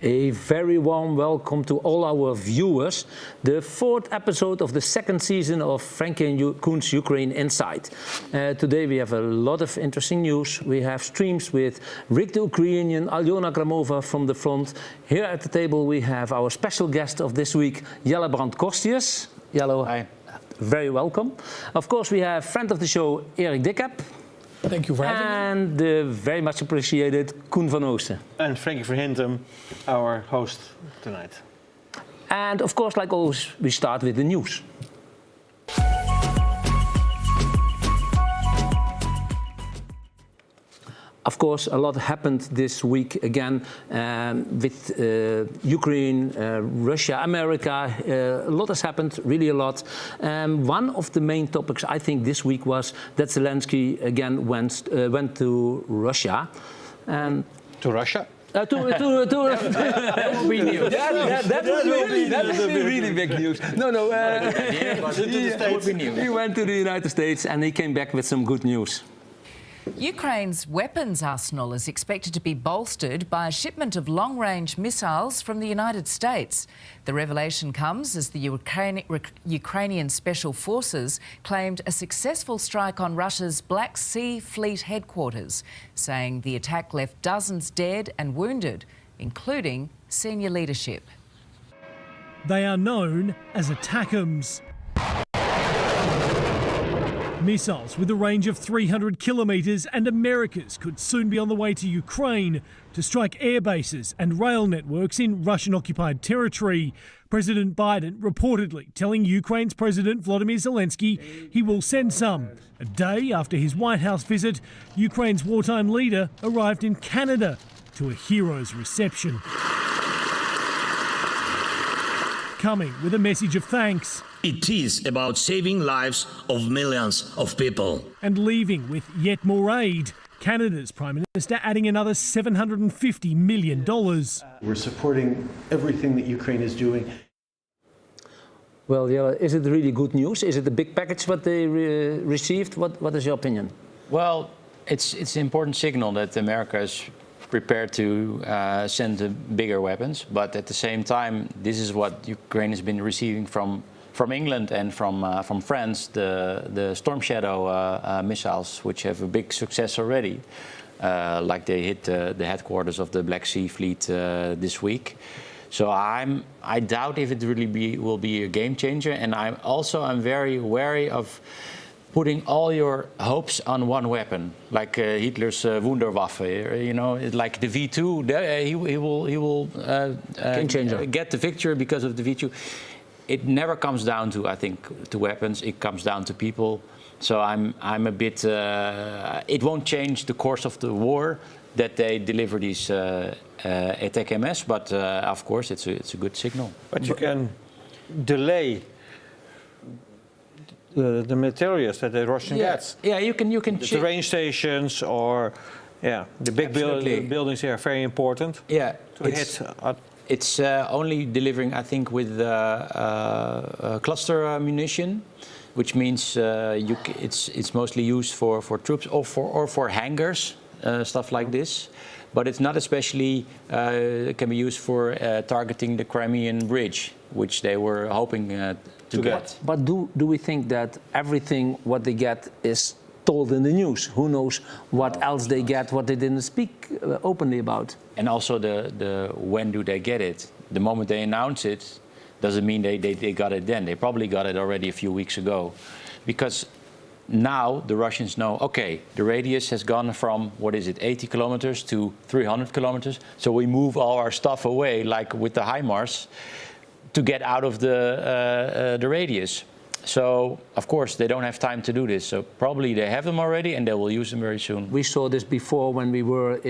A very warm welcome to all our viewers. The fourth episode of the second season of Franky and Coen's Ukraine Insight. Today we have a lot of interesting news. We have streams with Rick the Ukrainian, ALYONA, GRAMOVA from the front. Here at the table we have our special guest of this week, Jelle Brandt Corstius. Jelle, hi. Very welcome. Of course we have friend of the show, DIKEB. Thank you for having me. And the very much appreciated Koen van Oosten. And Franky van Hintem, our host tonight. And of course, like always, we start with the news. Of course, a lot happened this week again with Ukraine, Russia, America. A lot has happened, really a lot. One of the main topics I think this week was that Zelensky again went to Russia. To Russia? That will be news. That would be really big news. No. He went to the United States and he came back with some good news. Ukraine's weapons arsenal is expected to be bolstered by a shipment of long-range missiles from the United States. The revelation comes as the Ukrainian Special Forces claimed a successful strike on Russia's Black Sea Fleet headquarters, saying the attack left dozens dead and wounded, including senior leadership. They are known as ATACMS. Missiles with a range of 300 kilometres and Americas could soon be on the way to Ukraine to strike air bases and rail networks in Russian-occupied territory. President Biden reportedly telling Ukraine's President Volodymyr Zelensky he will send some. A day after his White House visit, Ukraine's wartime leader arrived in Canada to a hero's reception. Coming with a message of thanks. It is about saving lives of millions of people. And leaving with yet more aid. Canada's Prime Minister adding another $750 million. We're supporting everything that Ukraine is doing. Well, yeah, is it really good news? Is it a big package what they received? What is your opinion? Well, it's an important signal that America is prepared to send bigger weapons, but at the same time, this is what Ukraine has been receiving from England and from France, the Storm Shadow missiles, which have a big success already. Like they hit the headquarters of the Black Sea Fleet this week. So I doubt if it really will be a game changer, and I'm very wary of putting all your hopes on one weapon, like Hitler's Wunderwaffe. You know, like the V2. He will get the victory because of the V2. It never comes down to, I think, to weapons. It comes down to people. So I'm a bit. It won't change the course of the war that they deliver these ATACMS, but of course it's a good signal. But you can delay the materials that the Russian gets. Yeah, you can. The range stations or the big buildings here are very important. Yeah, to hit. It's only delivering, I think, with cluster munition, which means it's mostly used for troops or for hangars, stuff like this. But it's not especially can be used for targeting the Crimean bridge, which they were hoping to get. But do we think that everything what they get is told in the news? Who knows what else they get, what they didn't speak openly about? And also the when do they get it? The moment they announce it doesn't mean they got it then. They probably got it already a few weeks ago. Because now the Russians know, okay, the radius has gone from, 80 kilometers to 300 kilometers. So we move all our stuff away, like with the HIMARS, to get out of the radius. So, of course, they don't have time to do this. So probably they have them already and they will use them very soon. We saw this before when we were,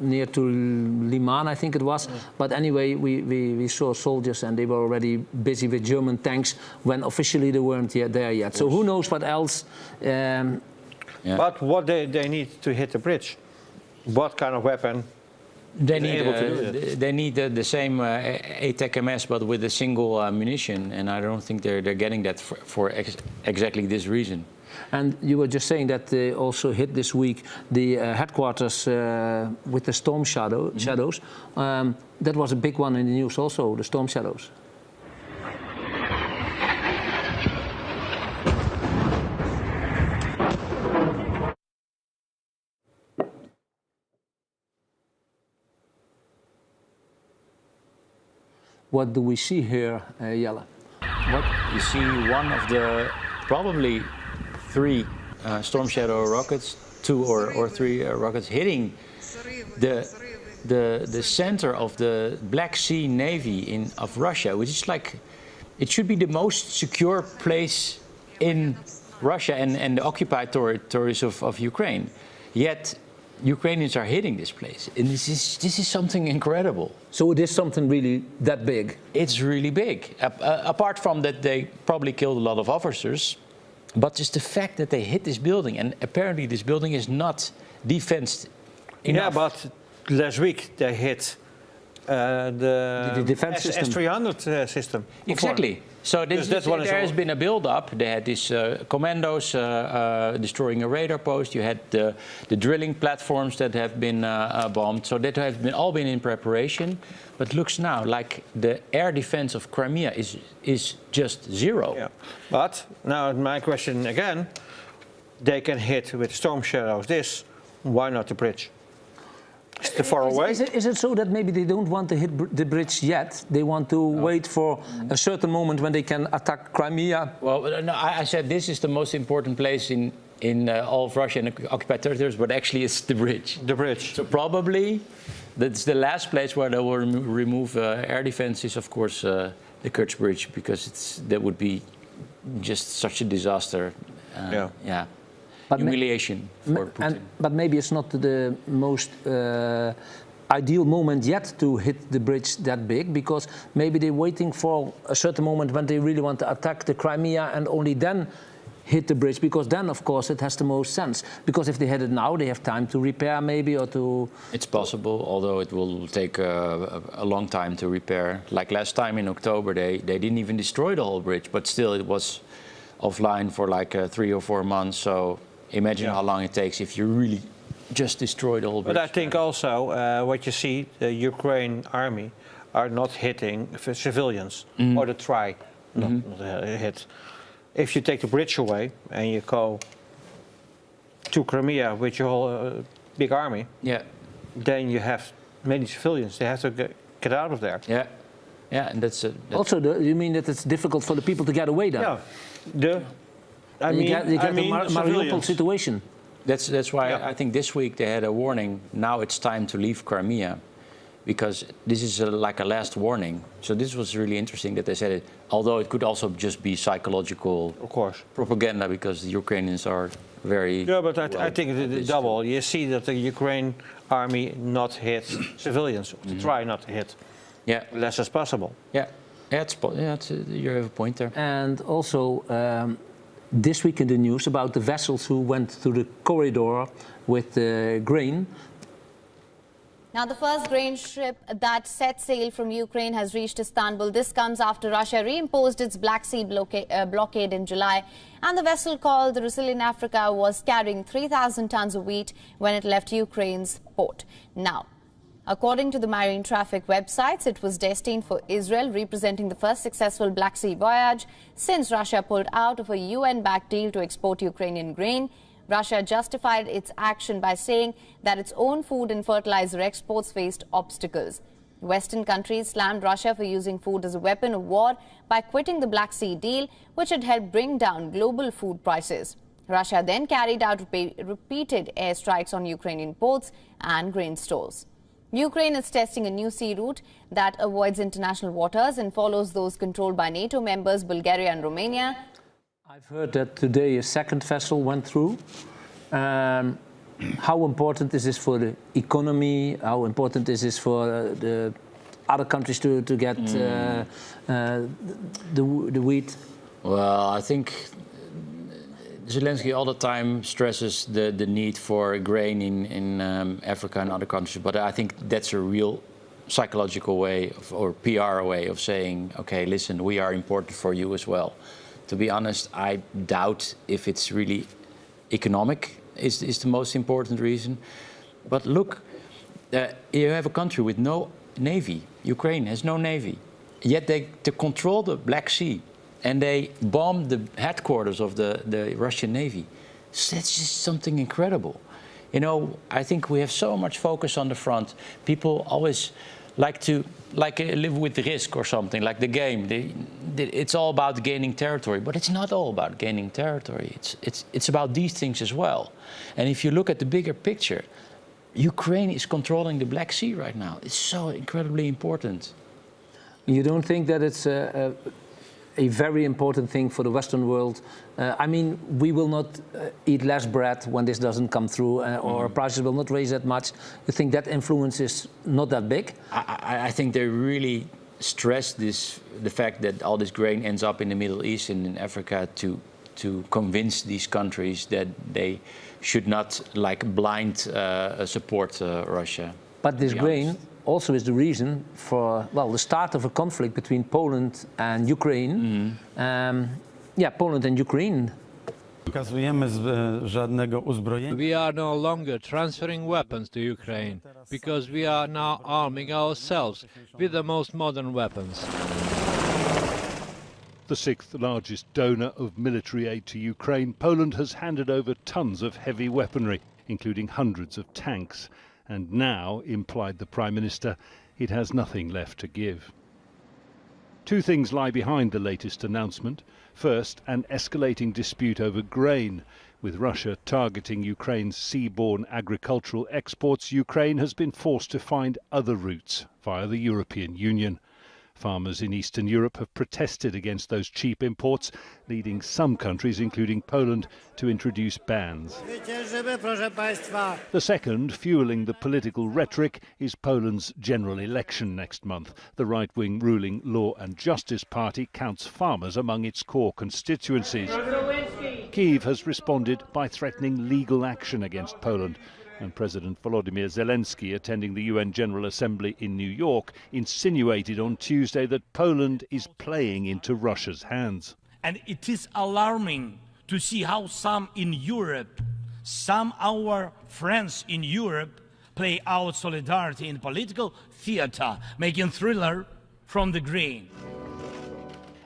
near to Liman, I think it was. But anyway, we saw soldiers and they were already busy with German tanks when officially they weren't there yet. So who knows what else. But what they need to hit the bridge? What kind of weapon? They need the same ATACMS, but with a single munition, and I don't think they're getting that for exactly this reason. And you were just saying that they also hit this week the headquarters with the storm shadows. That was a big one in the news also, the storm shadows. What do we see here, Jelle? What you see, one of the probably 3 Storm Shadow rockets, 2 or 3 rockets hitting the center of the Black Sea Navy of Russia, which is like, it should be the most secure place in Russia and the occupied territories of Ukraine. Yet Ukrainians are hitting this place, and this is something incredible. So it is something really that big? It's really big. Apart from that, they probably killed a lot of officers, but just the fact that they hit this building, and apparently this building is not defensed enough. Yeah, but last week they hit the defense system. S-300 system. Exactly. So there has been a build-up. They had these commandos destroying a radar post. You had the drilling platforms that have been bombed. So that has all been in preparation. But looks now like the air defense of Crimea is just zero. Yeah. But now my question again, they can hit with storm shadows this, why not the bridge? Is it far away? Is it so that maybe they don't want to hit the bridge yet? They want to wait for a certain moment when they can attack Crimea? Well, no, I said this is the most important place in all of Russia and occupied territories, but actually it's the bridge. The bridge. So probably that's the last place where they will remove air defense is, of course, the Kerch Bridge, because that would be just such a disaster. Yeah. But humiliation for Putin. But maybe it's not the most ideal moment yet to hit the bridge that big, because maybe they're waiting for a certain moment when they really want to attack the Crimea and only then hit the bridge, because then, of course, it has the most sense. Because if they hit it now, they have time to repair maybe, or to... It's possible, although it will take a long time to repair. Like last time in October, they didn't even destroy the whole bridge, but still it was offline for like 3 or 4 months. So imagine how long it takes if you really just destroy the whole bridge. But I think also what you see, the Ukraine army are not hitting civilians, or they try not hit. If you take the bridge away and you go to Crimea with your whole big army, then you have many civilians. They have to get out of there. Yeah, and that's also, you mean that it's difficult for the people to get away then? Yeah. You get the Mariupol situation. That's why I think this week they had a warning. Now it's time to leave Crimea, because this is like a last warning. So this was really interesting that they said it. Although it could also just be psychological, of course, propaganda, because the Ukrainians are very. Yeah, but I think the double. You see that the Ukraine army not hit civilians. Try not to hit. Yeah, less as possible. Yeah, you have a point there. And also. This week in the news about the vessels who went through the corridor with grain. Now, the first grain ship that set sail from Ukraine has reached Istanbul. This comes after Russia reimposed its Black Sea blockade in July. And the vessel called the Russilian Africa was carrying 3,000 tons of wheat when it left Ukraine's port. Now, according to the marine traffic websites, it was destined for Israel, representing the first successful Black Sea voyage since Russia pulled out of a UN-backed deal to export Ukrainian grain. Russia justified its action by saying that its own food and fertilizer exports faced obstacles. Western countries slammed Russia for using food as a weapon of war by quitting the Black Sea deal, which had helped bring down global food prices. Russia then carried out repeated airstrikes on Ukrainian ports and grain stores. Ukraine is testing a new sea route that avoids international waters and follows those controlled by NATO members Bulgaria and Romania. I've heard that today a second vessel went through. How important is this for the economy? How important is this for the other countries to get the wheat? Well, I think Zelensky all the time stresses the need for grain in Africa and other countries, but I think that's a real psychological way or PR way of saying, okay, listen, we are important for you as well. To be honest, I doubt if it's really economic is the most important reason. But look, you have a country with no navy. Ukraine has no navy. Yet they control the Black Sea and they bomb the headquarters of the Russian Navy. So that's just something incredible. You know, I think we have so much focus on the front. People always like to live with risk or something, like the game. It's all about gaining territory, but it's not all about gaining territory. It's about these things as well. And if you look at the bigger picture, Ukraine is controlling the Black Sea right now. It's so incredibly important. You don't think that it's a very important thing for the Western world? I mean, we will not eat less bread when this doesn't come through, or prices will not raise that much. You think that influence is not that big? I think they really stress the fact that all this grain ends up in the Middle East and in Africa to convince these countries that they should not blind support Russia. But this grain also is the reason for, well, the start of a conflict between Poland and Ukraine. Poland and Ukraine. We are no longer transferring weapons to Ukraine because we are now arming ourselves with the most modern weapons. The sixth largest donor of military aid to Ukraine, Poland has handed over tons of heavy weaponry, including hundreds of tanks. And now, implied the Prime Minister, it has nothing left to give. Two things lie behind the latest announcement. First, an escalating dispute over grain. With Russia targeting Ukraine's seaborne agricultural exports, Ukraine has been forced to find other routes via the European Union. Farmers in Eastern Europe have protested against those cheap imports, leading some countries, including Poland, to introduce bans. The second, fueling the political rhetoric, is Poland's general election next month. The right-wing ruling Law and Justice Party counts farmers among its core constituencies. Kyiv has responded by threatening legal action against Poland. And President Volodymyr Zelensky, attending the UN General Assembly in New York, insinuated on Tuesday that Poland is playing into Russia's hands. And it is alarming to see how some in Europe, some our friends in Europe, play out solidarity in political theater, making thriller from the grain.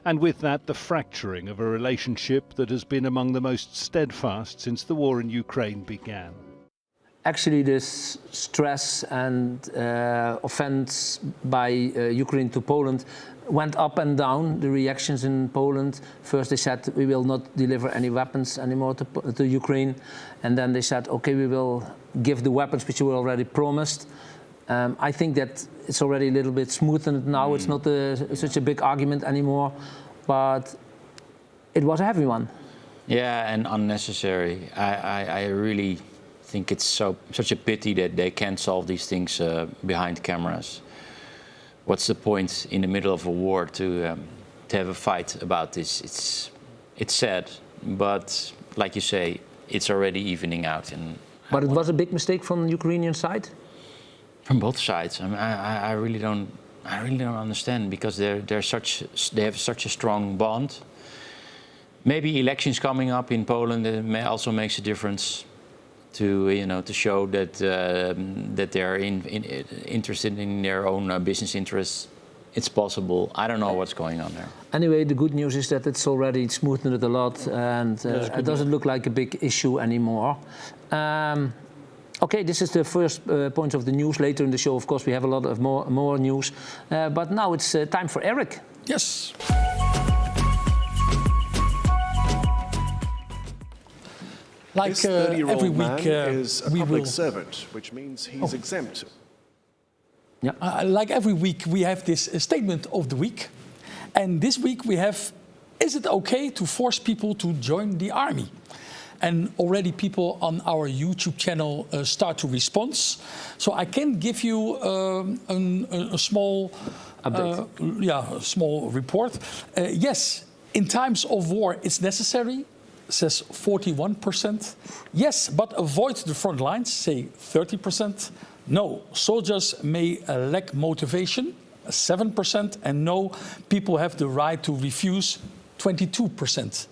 And with that, the fracturing of a relationship that has been among the most steadfast since the war in Ukraine began. Actually, this stress and offense by Ukraine to Poland went up and down, the reactions in Poland. First they said, we will not deliver any weapons anymore to Ukraine. And then they said, okay, we will give the weapons which you were already promised. I think that it's already a little bit smoothened now. It's not such a big argument anymore, but it was a heavy one. Yeah, and unnecessary. I really think it's such a pity that they can't solve these things behind cameras. What's the point in the middle of a war to have a fight about this? It's sad, but like you say, it's already evening out. But it was a big mistake from the Ukrainian side? From both sides. I mean, I really don't understand, because they have such a strong bond. Maybe elections coming up in Poland also makes a difference. To show that they are interested in their own business interests. It's possible. I don't know what's going on there. Anyway, the good news is that it's already smoothened it a lot, and it doesn't look like a big issue anymore. Okay, this is the first point of the news. Later in the show, of course, we have a lot of more news. But now it's time for Eric. Yes. Like this 30-year-old every week, is a public servant, which means he's exempt. Yeah. Like every week, we have this statement of the week. And this week we have, is it okay to force people to join the army? And already people on our YouTube channel start to respond. So I can give you a small update. A small report. Yes, in times of war, it's necessary. Says 41%. Yes, but avoid the front lines, say 30%. No, soldiers may lack motivation, 7%. And no, people have the right to refuse, 22%.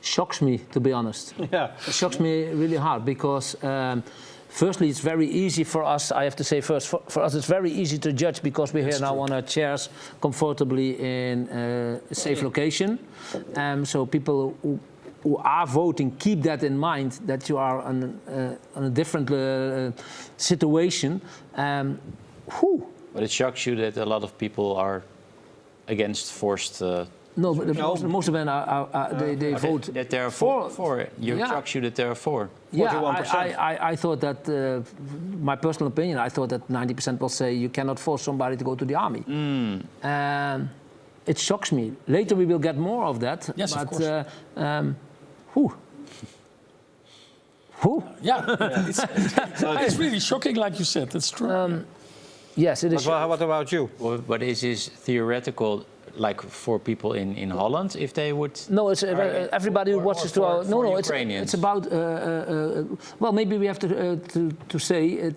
Shocks me, to be honest. Yeah. It shocks me really hard because firstly, it's very easy for us, I have to say first, for us it's very easy to judge because we're here now on our chairs comfortably in a safe location. So people who are voting keep that in mind, that you are on a different situation. But it shocks you that a lot of people are against forced... No, but most of them they vote that they're for. It shocks you that they're for. 41%. Yeah, I thought that, my personal opinion, I thought that 90% will say you cannot force somebody to go to the army. It shocks me. Later we will get more of that. Yes, but, of course. Yeah, it's really shocking, like you said. It's true. Yes, it is. But what about you? But is this theoretical, like for people in Holland, if they would? No, it's everybody who watches to our. No, it's about. Well, maybe we have to say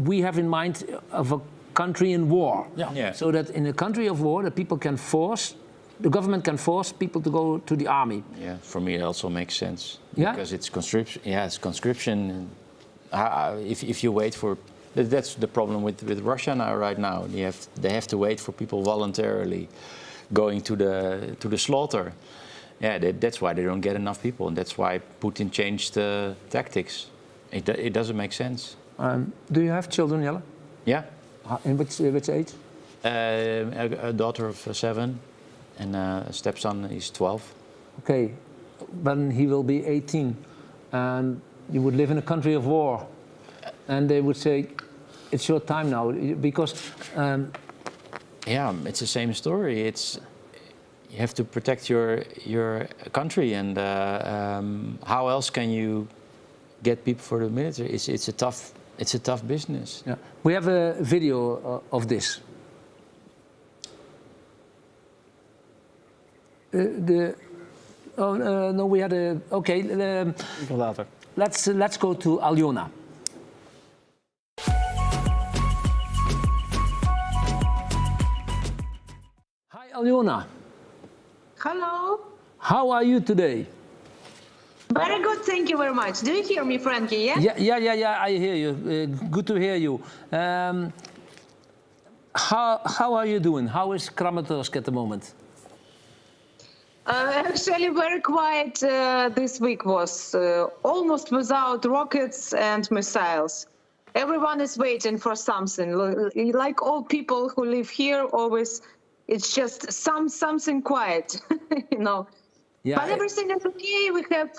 we have in mind of a country in war. Yeah. So that in a country of war, the people can force. The government can force people to go to the army. Yeah, for me it also makes sense. Yeah? Because it's conscription. Yeah, it's conscription. If you wait for, that's the problem with Russia right now. They have to wait for people voluntarily going to the slaughter. Yeah, that's why they don't get enough people, and that's why Putin changed the tactics. It doesn't make sense. Do you have children, Jelle? Yeah. In which age? A daughter of 7. And a stepson is 12. Okay, then he will be 18, and you would live in a country of war, and they would say, "It's your time now," because. Yeah, it's the same story. You have to protect your country, and how else can you get people for the military? It's a tough business. Yeah. We have a video of this. No, we had a. Okay. Let's go to ALYONA. Hi, ALYONA. Hello. How are you today? Very good, thank you very much. Do you hear me, Franky? Yeah. Yeah. I hear you. Good to hear you. How are you doing? How is Kramatorsk at the moment? Actually, very quiet this week was, almost without rockets and missiles. Everyone is waiting for something. Like all people who live here, always, it's just something quiet, you know. Yeah, but everything is okay. We have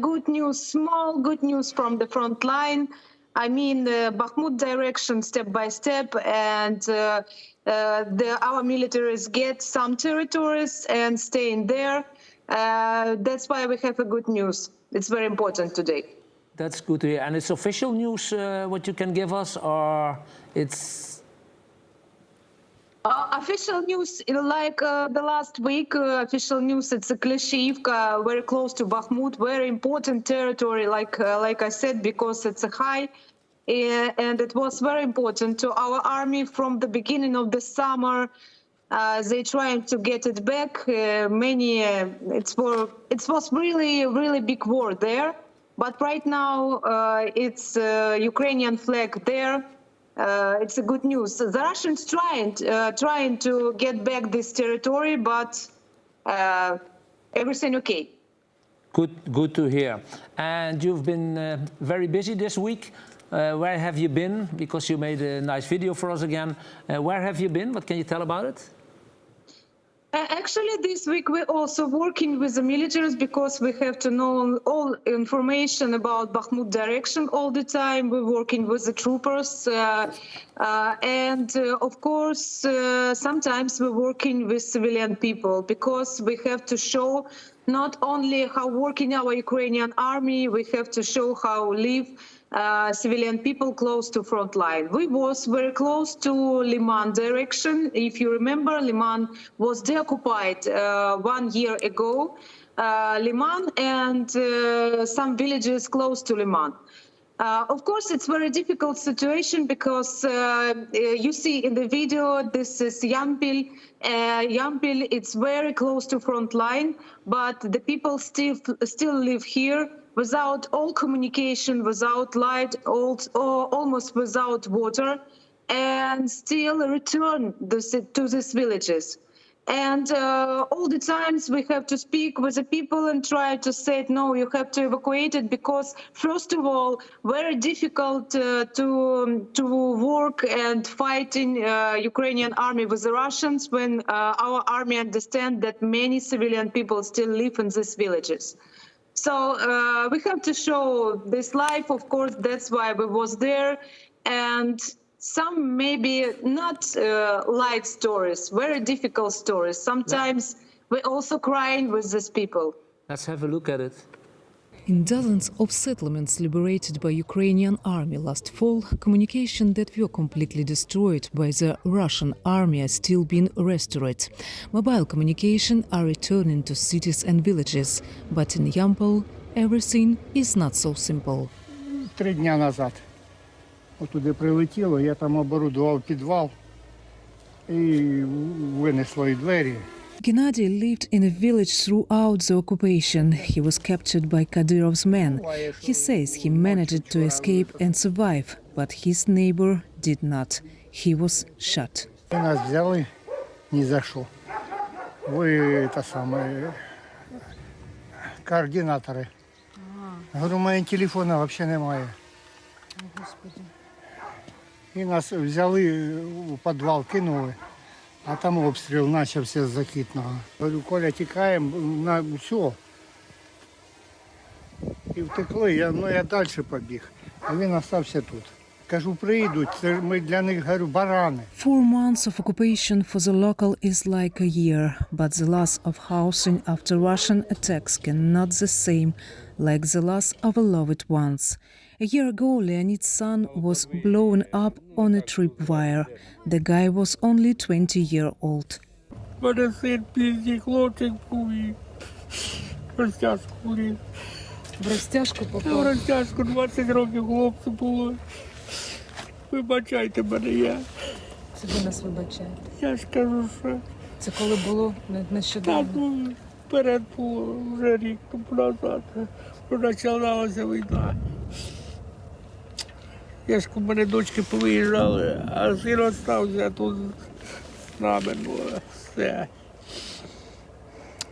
good news, small good news from the front line. I mean, Bakhmut direction, step by step, and our militaries get some territories and staying there. That's why we have a good news. It's very important today. That's good to hear. And it's official news, what you can give us, or it's... Official news, like the last week, official news, it's a Klishivka, very close to Bakhmut, very important territory, like I said, because it's a high, and it was very important to our army from the beginning of the summer. They trying to get it back. It was really big war there, but right now it's Ukrainian flag there. It's a good news. The Russians trying to get back this territory, but everything okay. Good to hear. And you've been very busy this week. Where have you been? Because you made a nice video for us again. Where have you been? What can you tell about it? Actually, this week we're also working with the militaries because we have to know all information about Bakhmut direction all the time. We're working with the troopers, and of course, sometimes we're working with civilian people because we have to show not only how working our Ukrainian army, we have to show how live civilian people close to Frontline. We was very close to Liman direction. If you remember, Liman was deoccupied 1 year ago. Liman and some villages close to Liman. Of course, it's a very difficult situation because you see in the video, this is Yampil. Yampil, it's very close to Frontline, but the people still live here without all communication, without light, almost without water, and still return to these villages. And all the times we have to speak with the people and try to say, no, you have to evacuate it because, first of all, very difficult to work and fight in Ukrainian army with the Russians when our army understand that many civilian people still live in these villages. So we have to show this life, of course, that's why we was there. And some maybe not light stories, very difficult stories. Sometimes we also crying with these people. Let's have a look at it. In dozens of settlements liberated by Ukrainian army last fall, communication that were completely destroyed by the Russian army are still being restored. Mobile communication are returning to cities and villages, but in Yampol, everything is not so simple. 3 дня назад. Туди прилетіло, я там оборудував підвал і винесло і двері. Gennady lived in a village throughout the occupation. He was captured by Kadyrov's men. He says he managed to escape and survive, but his neighbor did not. He was shot. Нас взяли ні за що. Ви координатори. Говорю, у мене телефона взагалі немає. І нас взяли у підвал, кинули, а там обстріл почався з закитного. Говорю, Коля, тікаємо, на все. І втекли, я далі побіг, а він залишився тут. Кажу, приїдуть, це ми для них, говорю, барани. 4 months of occupation for the local is like a year, but the loss of housing after Russian attacks cannot the same like the loss of a loved ones. A year ago, Leonid's son was blown up on a tripwire. The guy was only 20 years old. Мене син пізній хлопчик був і розтяжку вліз. В розтяжку попав? В розтяжку 20 років хлопцю було. Вибачайте мене, я. Це ви нас вибачаєте? Я ж кажу, що... Це коли було нещодавно? Так, вперед було, вже рік назад, почалася війна. Я ж, у мене дочки повиїжджали, а син остався тут з нами, все.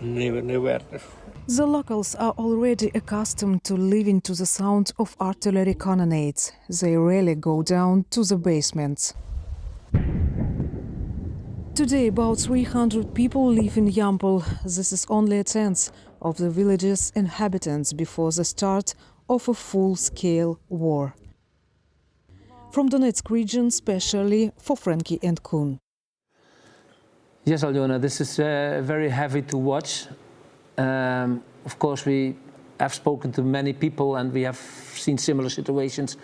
Не вернеш. The locals are already accustomed to living to the sound of artillery cannonades. They rarely go down to the basements. Today, about 300 people live in Yampol. This is only a tenth of the village's inhabitants before the start of a full-scale war. From Donetsk region, specially for Franky and Coen. Yes, Alyona, this is very heavy to watch. Of course, we have spoken to many people and we have seen similar situations,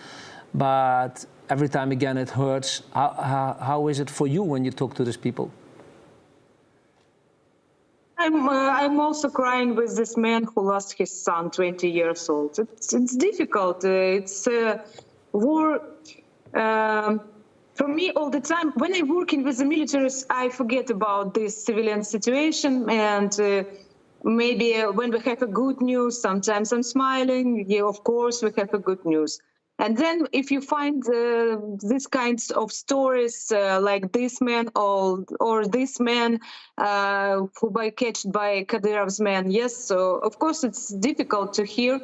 but every time again it hurts. How is it for you when you talk to these people? I'm also crying with this man who lost his son, 20 years old. It's difficult. It's a war. For me, all the time, when I'm working with the militaries, I forget about this civilian situation. And maybe when we have a good news, sometimes I'm smiling. Yeah, of course, we have a good news. And then if you find these kinds of stories like this man or this man who by catched by Kadyrov's man, yes, so of course it's difficult to hear.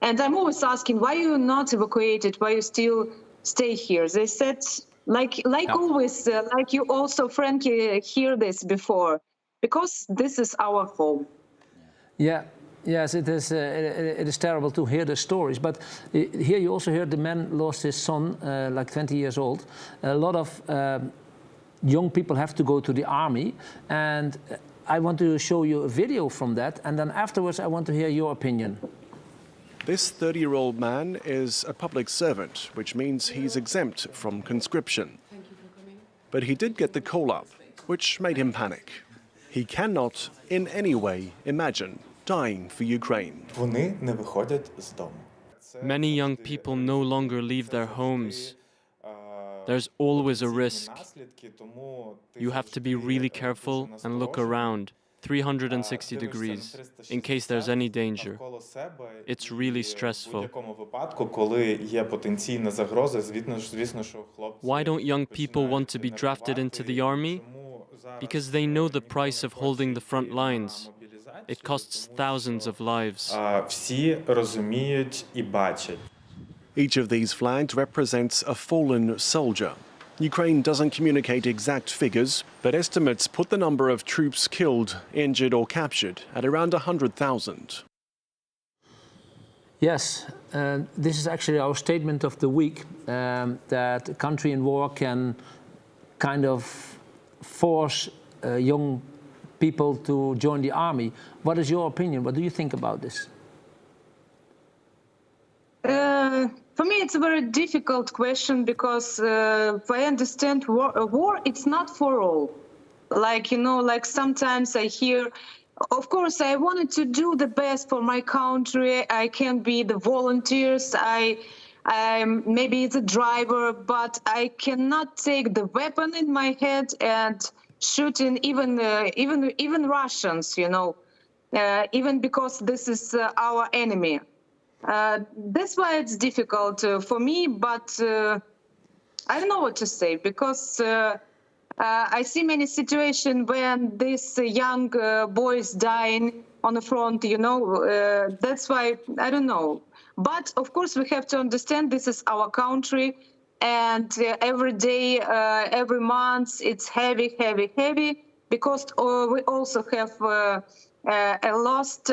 And I'm always asking, why you not evacuated? Why you still stay here? They said, like always, like you also, Franky, hear this before, because this is our home. Yeah. Yes, it is terrible to hear the stories, but here you also heard the man lost his son, like 20 years old. A lot of young people have to go to the army, and I want to show you a video from that, and then afterwards I want to hear your opinion. This 30-year-old man is a public servant, which means he's exempt from conscription. But he did get the call-up, which made him panic. He cannot in any way imagine dying for Ukraine. Вони не виходять з дому. Many young people no longer leave their homes. There's always a risk. You have to be really careful and look around, 360 degrees, in case there's any danger. It's really stressful. Why don't young people want to be drafted into the army? Because they know the price of holding the front lines. It costs thousands of lives. Each of these flags represents a fallen soldier. Ukraine doesn't communicate exact figures, but estimates put the number of troops killed, injured or captured at around 100,000. Yes, this is actually our statement of the week, that a country in war can kind of force young people to join the army. What is your opinion? What do you think about this? For me, it's a very difficult question because if I understand war, it's not for all. Like, you know, like sometimes I hear, of course, I wanted to do the best for my country. I can be the volunteers. I maybe it's a driver, but I cannot take the weapon in my head and shooting even Russians, you know, even because this is our enemy. That's why it's difficult for me, but I don't know what to say, because I see many situations when these young boys dying on the front, you know, that's why, I don't know. But of course we have to understand this is our country, and every day, every month, it's heavy, heavy, heavy, because we also have we lost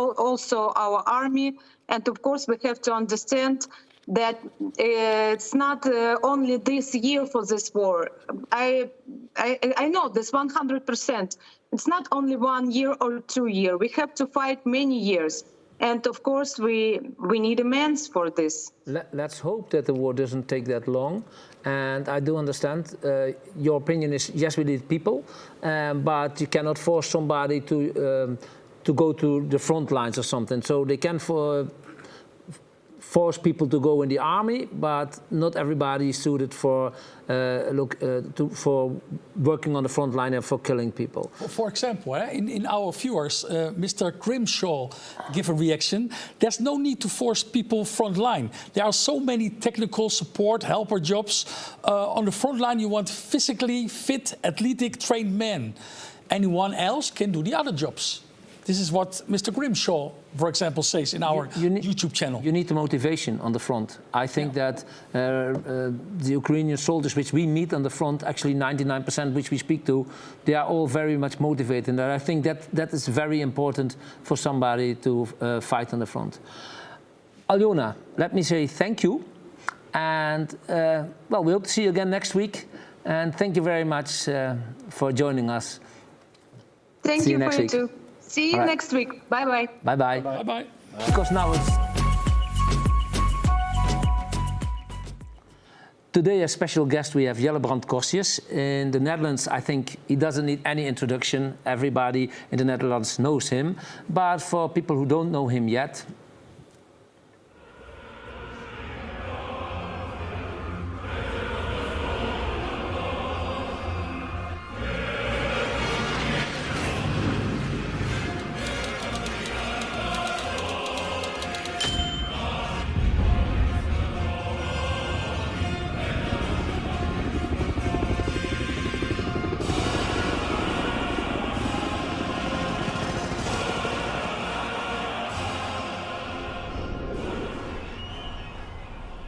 also our army, and of course we have to understand that it's not only this year for this war. I know this 100%. It's not only 1 year or 2 years. We have to fight many years, and of course we need amends for this. Let's hope that the war doesn't take that long. And I do understand your opinion is, yes, we need people, but you cannot force somebody to go to the front lines or something. So they can force people to go in the army, but not everybody is suited for for working on the front line and for killing people. For example, in our viewers, Mr. Grimshaw give a reaction. There's no need to force people front line. There are so many technical support, helper jobs. On the front line, you want physically fit, athletic, trained men. Anyone else can do the other jobs. This is what Mr. Grimshaw, for example, says in our YouTube channel. You need the motivation on the front. I think that the Ukrainian soldiers which we meet on the front, actually 99% which we speak to, they are all very much motivated. And I think that is very important for somebody to fight on the front. Alyona, let me say thank you. And well, we hope to see you again next week. And thank you very much for joining us. Thank you for you too. See you next week. Bye-bye. Bye-bye. Bye-bye. Because now it's... Today, a special guest, we have Jelle Brandt Corstius. In the Netherlands, I think he doesn't need any introduction. Everybody in the Netherlands knows him. But for people who don't know him yet,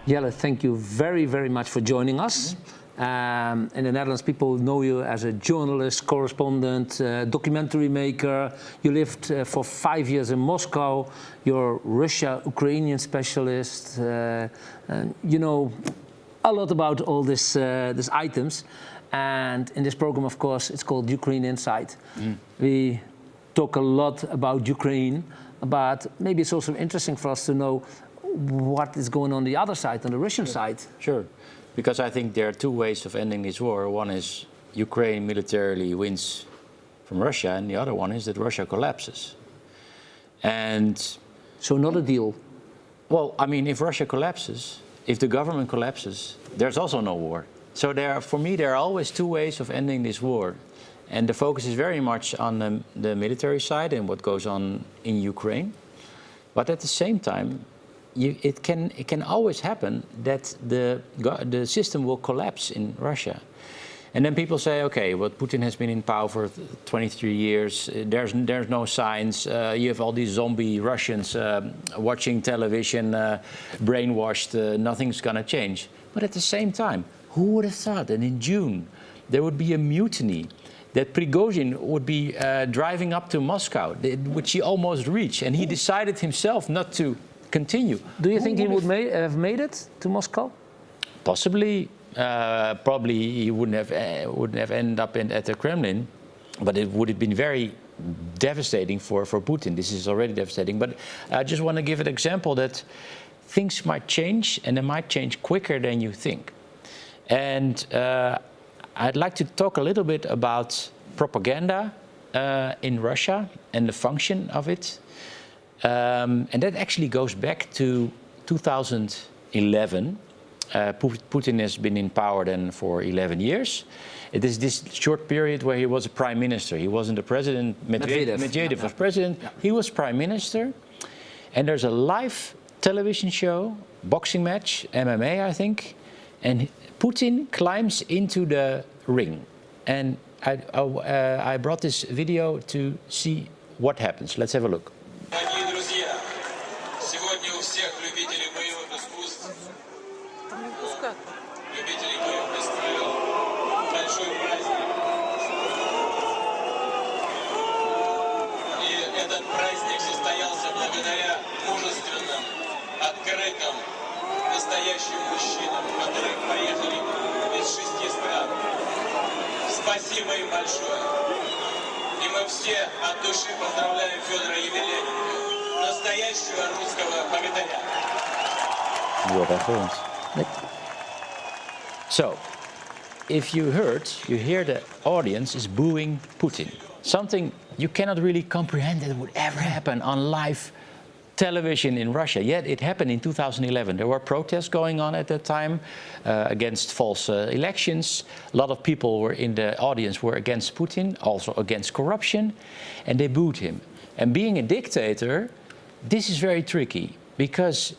Jelle, thank you very, very much for joining us. In the Netherlands, people know you as a journalist, correspondent, documentary maker. You lived for 5 years in Moscow. You're Russia-Ukrainian specialist. You know a lot about all these items. And in this program, of course, it's called Ukraine Insight. We talk a lot about Ukraine, but maybe it's also interesting for us to know what is going on the other side, on the Russian side. Sure, because I think there are two ways of ending this war. One is Ukraine militarily wins from Russia, and the other one is that Russia collapses. And So not a deal. Well, I mean, if Russia collapses, if the government collapses, there's also no war. So for me, there are always two ways of ending this war. And the focus is very much on the military side and what goes on in Ukraine. But at the same time, it can always happen that the system will collapse in Russia. And then people say, okay, well, Putin has been in power for 23 years. There's no signs. You have all these zombie Russians watching television, brainwashed. Nothing's going to change. But at the same time, who would have thought that in June there would be a mutiny, that Prigozhin would be driving up to Moscow, which he almost reached, and he decided himself not to continue. Do you think he would have made it to Moscow? Possibly. Probably he wouldn't have ended up at the Kremlin, but it would have been very devastating for Putin. This is already devastating. But I just want to give an example that things might change, and they might change quicker than you think. And I'd like to talk a little bit about propaganda in Russia and the function of it. And that actually goes back to 2011. Putin has been in power then for 11 years. It is this short period where he was a prime minister. He wasn't the president. Medvedev was president. He was prime minister. And there's a live television show, boxing match, MMA, I think. And Putin climbs into the ring. And I brought this video to see what happens. Let's have a look. Настоящим мужчинам, которые поехали из 6 стран. Спасибо им большое. И мы все от души поздравляем Федора Емельяненко, настоящего русского богатыря. So, if you hear the audience is booing Putin. Something you cannot really comprehend that would ever happen on live television in Russia, yet it happened in 2011. There were protests going on at that time against false elections. A lot of people were in the audience were against Putin, also against corruption, and they booed him. And being a dictator, this is very tricky, because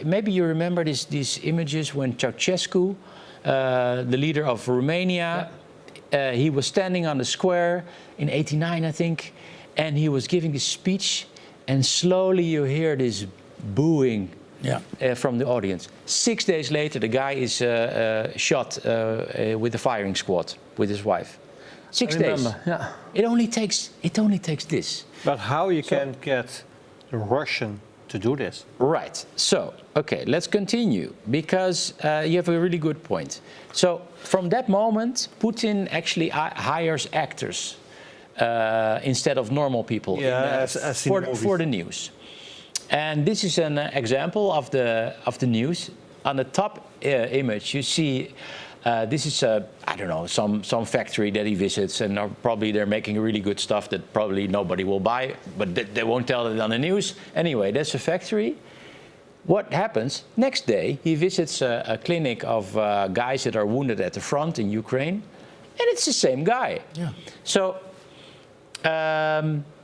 maybe you remember these images when Ceausescu, the leader of Romania, he was standing on the square in '89, I think, and he was giving this speech. And slowly you hear this booing from the audience. 6 days later, the guy is shot with a firing squad with his wife. 6 days. Yeah. It only takes this. But how you can get the Russian to do this? Right. So, okay, let's continue, because you have a really good point. So, from that moment, Putin actually hires actors. Instead of normal people for the news. And this is an example of the news. On the top image, you see this is I don't know, some factory that he visits, and probably they're making really good stuff that probably nobody will buy, but they won't tell it on the news. Anyway, that's a factory. What happens? Next day, he visits a clinic of guys that are wounded at the front in Ukraine, and it's the same guy. Yeah. So.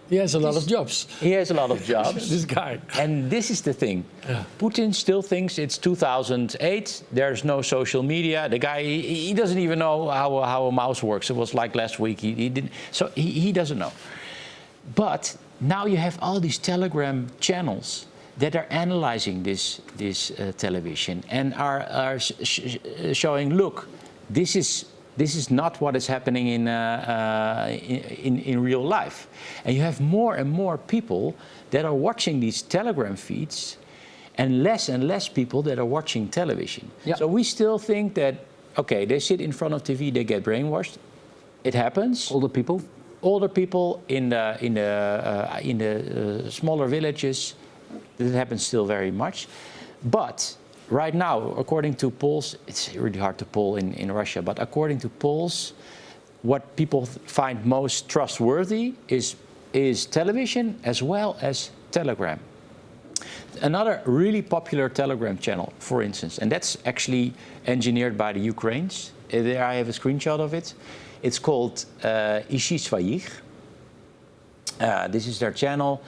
He has a lot of jobs. He has a lot of jobs. This guy. And this is the thing. Yeah. Putin still thinks it's 2008. There's no social media. The guy, he doesn't even know how a mouse works. It was like last week. He didn't. So he doesn't know. But now you have all these Telegram channels that are analyzing this television and are showing, look, this is not what is happening in real life. And you have more and more people that are watching these Telegram feeds and less people that are watching television. Yep. So we still think that, okay, they sit in front of TV, they get brainwashed. It happens. Older people in the smaller villages, that happens still very much. But right now, according to polls, it's really hard to poll in Russia, but according to polls, what people find most trustworthy is television as well as Telegram. another really popular Telegram channel, for instance, and that's actually engineered by the Ukrainians. There I have a screenshot of it. It's called Ishi Svayich. This is their channel,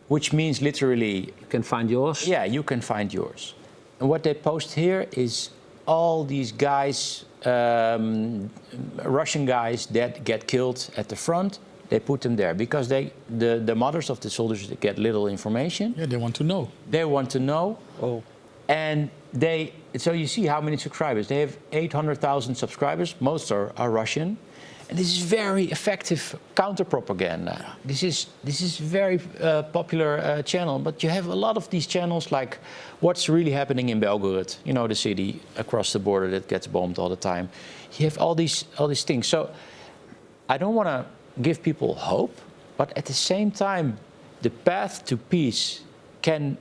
which means literally... You can find yours? Yeah, you can find yours. And what they post here is all these guys, Russian guys that get killed at the front. They put them there because the mothers of the soldiers get little information. Yeah, they want to know. They want to know. Oh. And so you see how many subscribers. They have 800,000 subscribers. Most are Russian. And this is very effective counter-propaganda. This is very popular channel. But you have a lot of these channels like what's really happening in Belgorod. You know, the city across the border that gets bombed all the time. You have all these things. So I don't want to give people hope, but at the same time, the path to peace can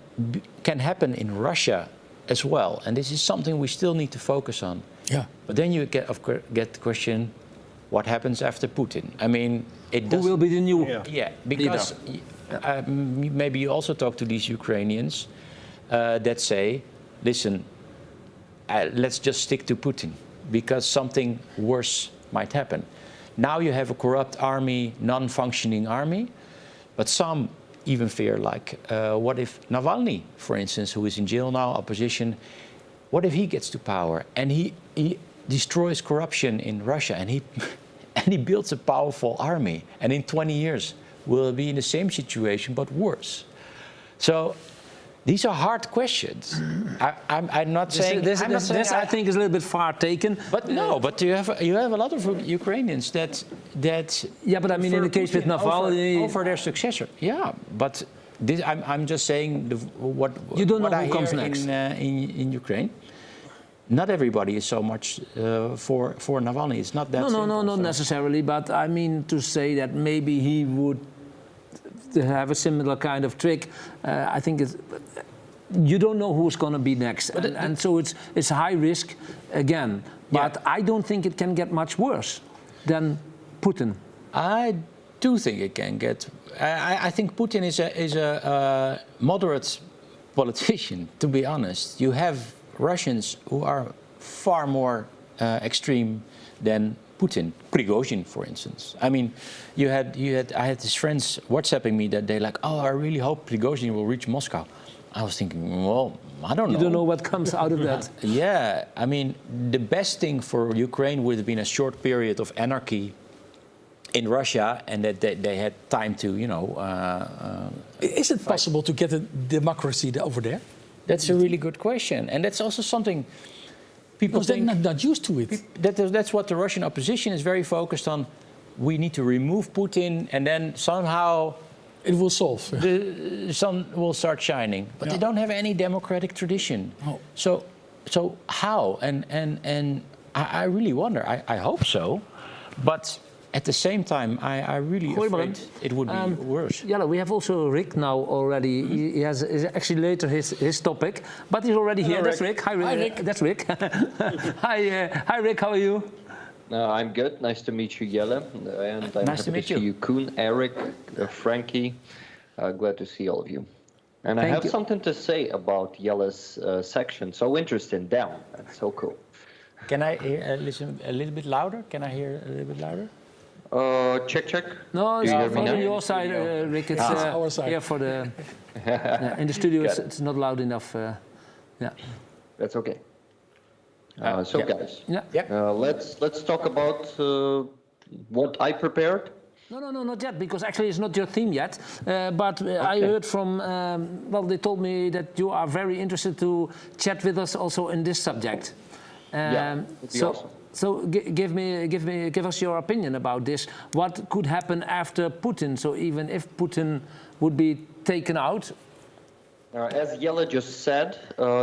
happen in Russia as well, and this is something we still need to focus on. Yeah. But then you get the question, what happens after Putin? I mean, who will be the new? Yeah, because maybe you also talk to these Ukrainians that say, listen, let's just stick to Putin because something worse might happen. Now you have a corrupt army, non-functioning army, but some even fear, like, what if Navalny, for instance, who is in jail now, opposition, what if he gets to power and he destroys corruption in Russia and he builds a powerful army, and in 20 years we'll be in the same situation but worse. So these are hard questions. I'm not saying this I think is a little bit far taken. But no, but you have a lot of Ukrainians that yeah, but I mean in the case with Navalny over their successor. Yeah, but this, I'm just saying what you don't know what who comes next in Ukraine. Not everybody is so much for Navalny. It's not that simple. No, not necessarily. But I mean to say that maybe he would have a similar kind of trick. I think you don't know who's going to be next, and so it's high risk again. But yeah. I don't think it can get much worse than Putin. I do think it can get. I think Putin is a moderate politician. To be honest, you have Russians who are far more extreme than Putin. Prigozhin, for instance. I mean, I had these friends WhatsApping me that day, like, oh, I really hope Prigozhin will reach Moscow. I was thinking, well, I don't know. You don't know what comes out of that. Yeah, I mean, the best thing for Ukraine would have been a short period of anarchy in Russia, and that they had time to, you know. Is it possible to get a democracy over there? That's a really good question, and that's also something. People think they're not used to it. That's what the Russian opposition is very focused on. We need to remove Putin, and then somehow it will solve. The sun will start shining. But they don't have any democratic tradition. Oh. So how? And I really wonder. I hope so, but at the same time, I really afraid it would be worse. Yeah, we have also Rick now already. He has actually later his topic, but he's already here. That's Rick. Hi, Rick. Hi, Rick. That's Rick. Hi, Rick. How are you? I'm good. Nice to meet you, Jelle. And I'm nice happy to see you, Coen, Eric, Franky. Glad to see all of you. And I have something to say about Jelle's section. So interesting. Down. That's so cool. Can I listen a little bit louder? Can I hear a little bit louder? Check. No, it's on your side, Rick. It's our side. Here for the. In the studio, it's not loud enough. Yeah. That's okay. Guys, let's talk about what I prepared. No, not yet, because actually it's not your theme yet. But I heard from, well, they told me that you are very interested to chat with us also in this subject. Awesome. So give us your opinion about this. What could happen after Putin? So even if Putin would be taken out. As Jelle just said,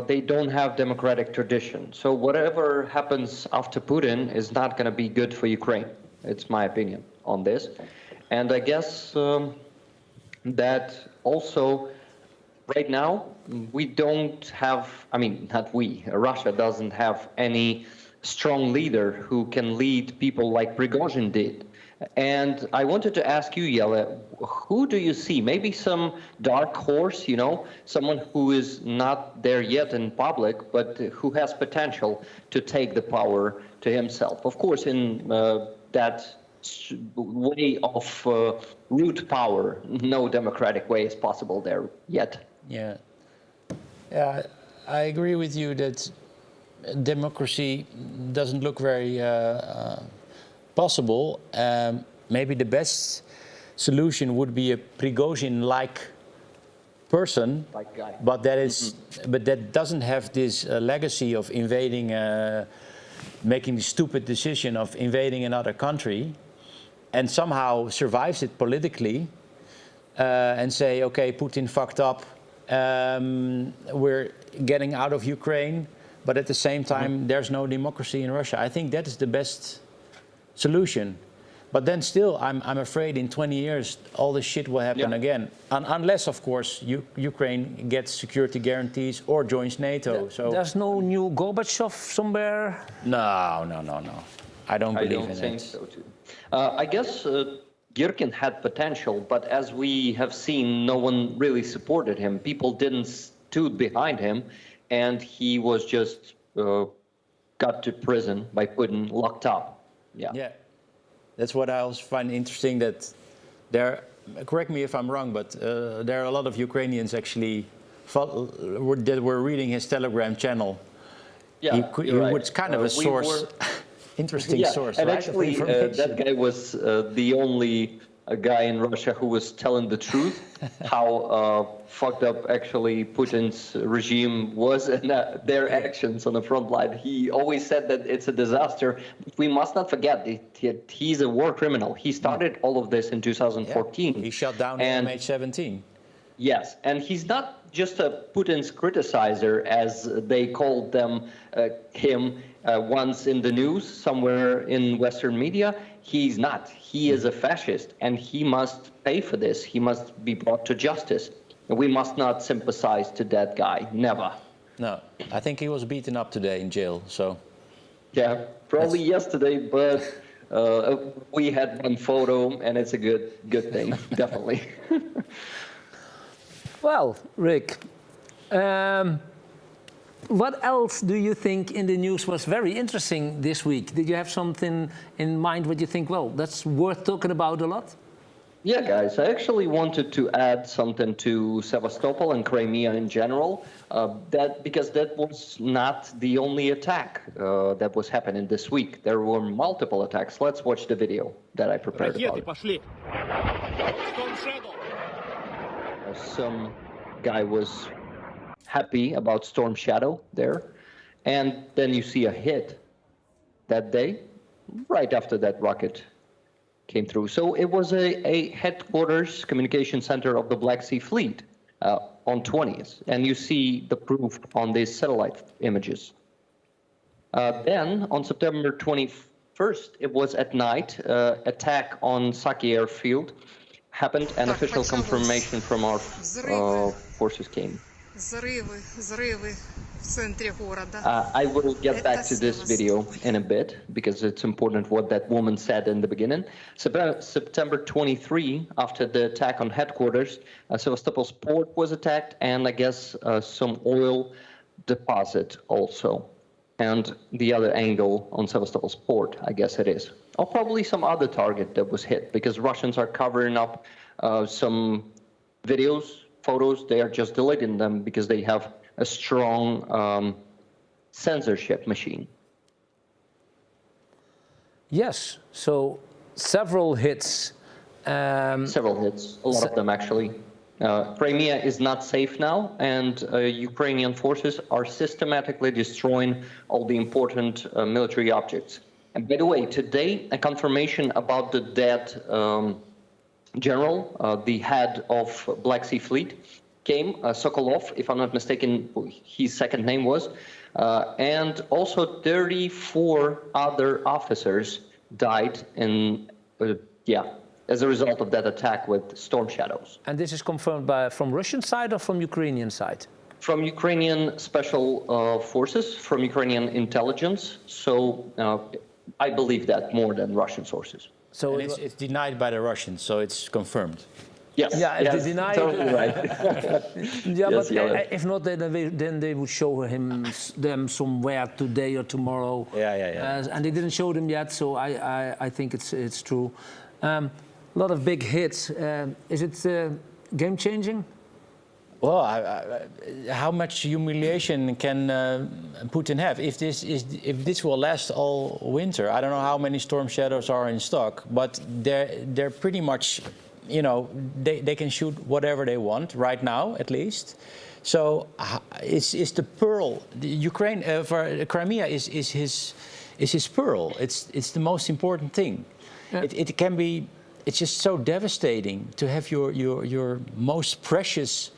they don't have democratic tradition. So whatever happens after Putin is not going to be good for Ukraine. It's my opinion on this. And I guess that also right now we don't have, I mean, not we, Russia doesn't have any strong leader who can lead people like Prigozhin did. And I wanted to ask you, Jelle, who do you see? Maybe some dark horse, you know, someone who is not there yet in public, but who has potential to take the power to himself. Of course, in that way of root power, no democratic way is possible there yet. Yeah. I agree with you that democracy doesn't look very possible. Maybe the best solution would be a Prigozhin-like person, but that is, but that doesn't have this legacy of invading, making the stupid decision of invading another country, and somehow survives it politically, and say, okay, Putin fucked up, we're getting out of Ukraine, but at the same time, there's no democracy in Russia. I think that is the best solution. But then still, I'm afraid in 20 years, all this shit will happen again. Unless, of course, Ukraine gets security guarantees or joins NATO. So there's no new Gorbachev somewhere? No. I don't believe in it. I don't think so, too. I guess Girkin had potential, but as we have seen, no one really supported him. People didn't stood behind him, and he was just got to prison by Putin, locked up. Yeah. That's what I also find interesting, that there, correct me if I'm wrong, but there are a lot of Ukrainians actually that were reading his Telegram channel. Yeah, he was kind of a source, interesting source, and right, actually that guy was the only guy in Russia who was telling the truth, how fucked up actually Putin's regime was and their actions on the front line. He always said that it's a disaster. We must not forget that he's a war criminal. He started all of this in 2014. Yeah. He shut down the MH17. Yes, and he's not just a Putin's criticizer, as they called him once in the news, somewhere in Western media. He's not. He is a fascist, and he must pay for this. He must be brought to justice. And we must not sympathize to that guy. Never. No, I think he was beaten up today in jail, so. Yeah, probably yesterday, but we had one photo, and it's a good thing, definitely. Well, Rick, what else do you think in the news was very interesting this week? Did you have something in mind what you think, well, that's worth talking about a lot? Yeah, guys, I actually wanted to add something to Sevastopol and Crimea in general, because that was not the only attack that was happening this week. There were multiple attacks. Let's watch the video that I prepared about it. Some guy was happy about Storm Shadow there, and then you see a hit that day, right after that rocket came through. So it was a headquarters communication center of the Black Sea Fleet on 20th, and you see the proof on these satellite images. Then on September 21st, it was at night, attack on Saki airfield happened, and official confirmation from our forces came. I will get back to this video in a bit, because it's important what that woman said in the beginning. September 23, after the attack on headquarters, Sevastopol's port was attacked, and I guess some oil deposit also. And the other angle on Sevastopol's port, I guess it is. Or probably some other target that was hit, because Russians are covering up some videos, photos. They are just deleting them because they have a strong censorship machine. Yes, so several hits. Several hits, a lot of them actually. Crimea is not safe now, and Ukrainian forces are systematically destroying all the important military objects. And by the way, today, a confirmation about the dead general, the head of Black Sea Fleet, came, Sokolov, if I'm not mistaken, his second name was, and also 34 other officers died in, as a result of that attack with storm shadows. And this is confirmed from Russian side or from Ukrainian side? From Ukrainian special forces, from Ukrainian intelligence. So I believe that more than Russian sources. So and it's denied by the Russians, so it's confirmed. Yes. Yeah, if yes, they deny totally it, right. yeah, Yes, but if not, then they would show them somewhere today or tomorrow. Yeah. And they didn't show them yet, so I think it's true. A lot of big hits. Is it game changing? Well, how much humiliation can Putin have if this will last all winter? I don't know how many Storm Shadows are in stock, but they're pretty much, you know, they can shoot whatever they want right now, at least. So it's the pearl. The Ukraine for Crimea is his pearl. It's the most important thing. Yeah. It can be. It's just so devastating to have your most precious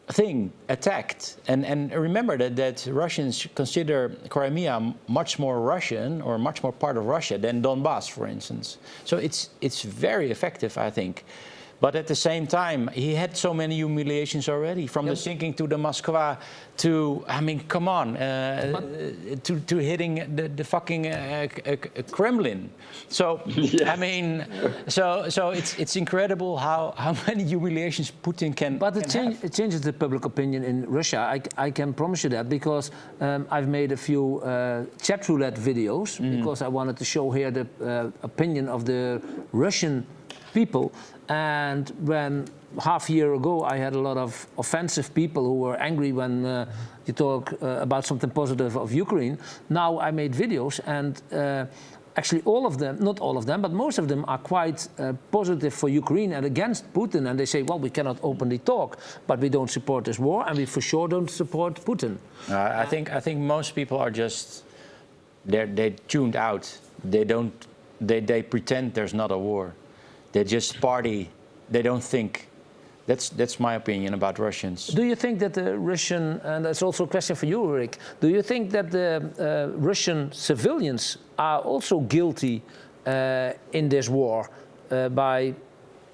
thing attacked, and remember that Russians consider Crimea much more Russian or much more part of Russia than Donbass, for instance. So it's very effective, I think. But at the same time, he had so many humiliations already, from the sinking to the Moskva to, I mean, come on, to hitting the fucking Kremlin. So, yes. I mean, so it's incredible how many humiliations Putin can. But it changes the public opinion in Russia. I can promise you that, because I've made a few chat roulette videos because I wanted to show here the opinion of the Russian people. And when half a year ago I had a lot of offensive people who were angry when you talk about something positive of Ukraine, now I made videos, and actually all of them, not all of them, but most of them are quite positive for Ukraine and against Putin. And they say, well, we cannot openly talk, but we don't support this war, and we for sure don't support Putin. I think most people are just, they tuned out. They pretend there's not a war. They just party. They don't think. That's my opinion about Russians. Do you think that the Russian, and that's also a question for you, Rick, do you think that the Russian civilians are also guilty in this war by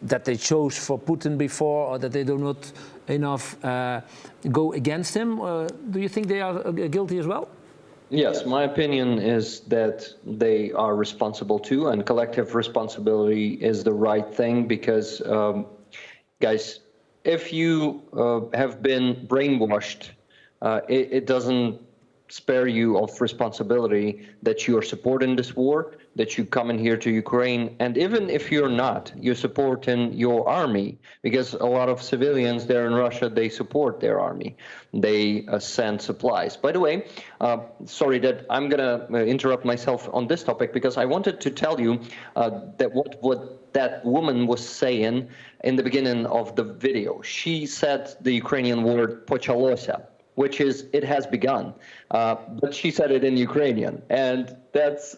that they chose for Putin before, or that they do not enough go against him? Do you think they are guilty as well? Yes, my opinion is that they are responsible too, and collective responsibility is the right thing, because, guys, if you have been brainwashed, it doesn't spare you of responsibility that you are supporting this war, that you come in here to Ukraine, and even if you're not, you're supporting your army, because a lot of civilians there in Russia, they support their army. They send supplies. By the way, sorry that I'm gonna interrupt myself on this topic, because I wanted to tell you that what that woman was saying in the beginning of the video. She said the Ukrainian word "почалося," which is "it has begun," but she said it in Ukrainian, and that's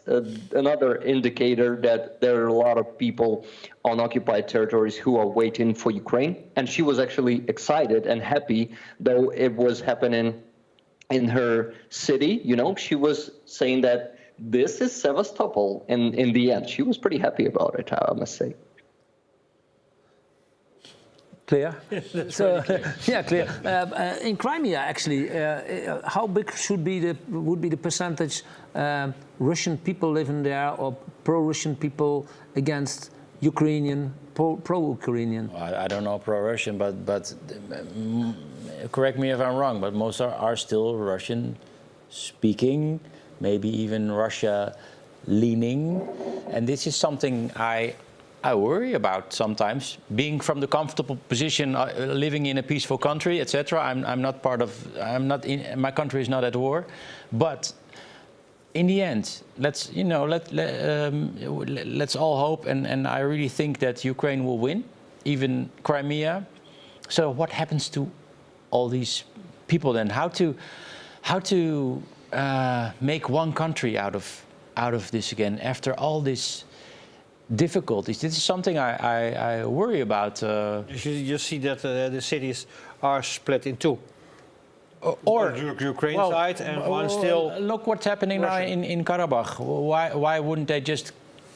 another indicator that there are a lot of people on occupied territories who are waiting for Ukraine. And she was actually excited and happy, though it was happening in her city. You know, she was saying that this is Sevastopol in the end. She was pretty happy about it, I must say. Clear? So, yeah, clear. In Crimea, actually, how big would be the percentage Russian people living there, or pro-Russian people against Ukrainian, pro-Ukrainian? I don't know pro-Russian, but correct me if I'm wrong, but most are still Russian-speaking, maybe even Russia-leaning, and this is something I worry about sometimes, being from the comfortable position, living in a peaceful country, etc. My country is not at war, but in the end, let's all hope, and I really think that Ukraine will win, even Crimea. So what happens to all these people then? How to make one country out of this again after all this difficulties? This is something I worry about. You see that the cities are split in two. Or Ukraine side and one still. Look what's happening now in Karabakh. Why wouldn't they just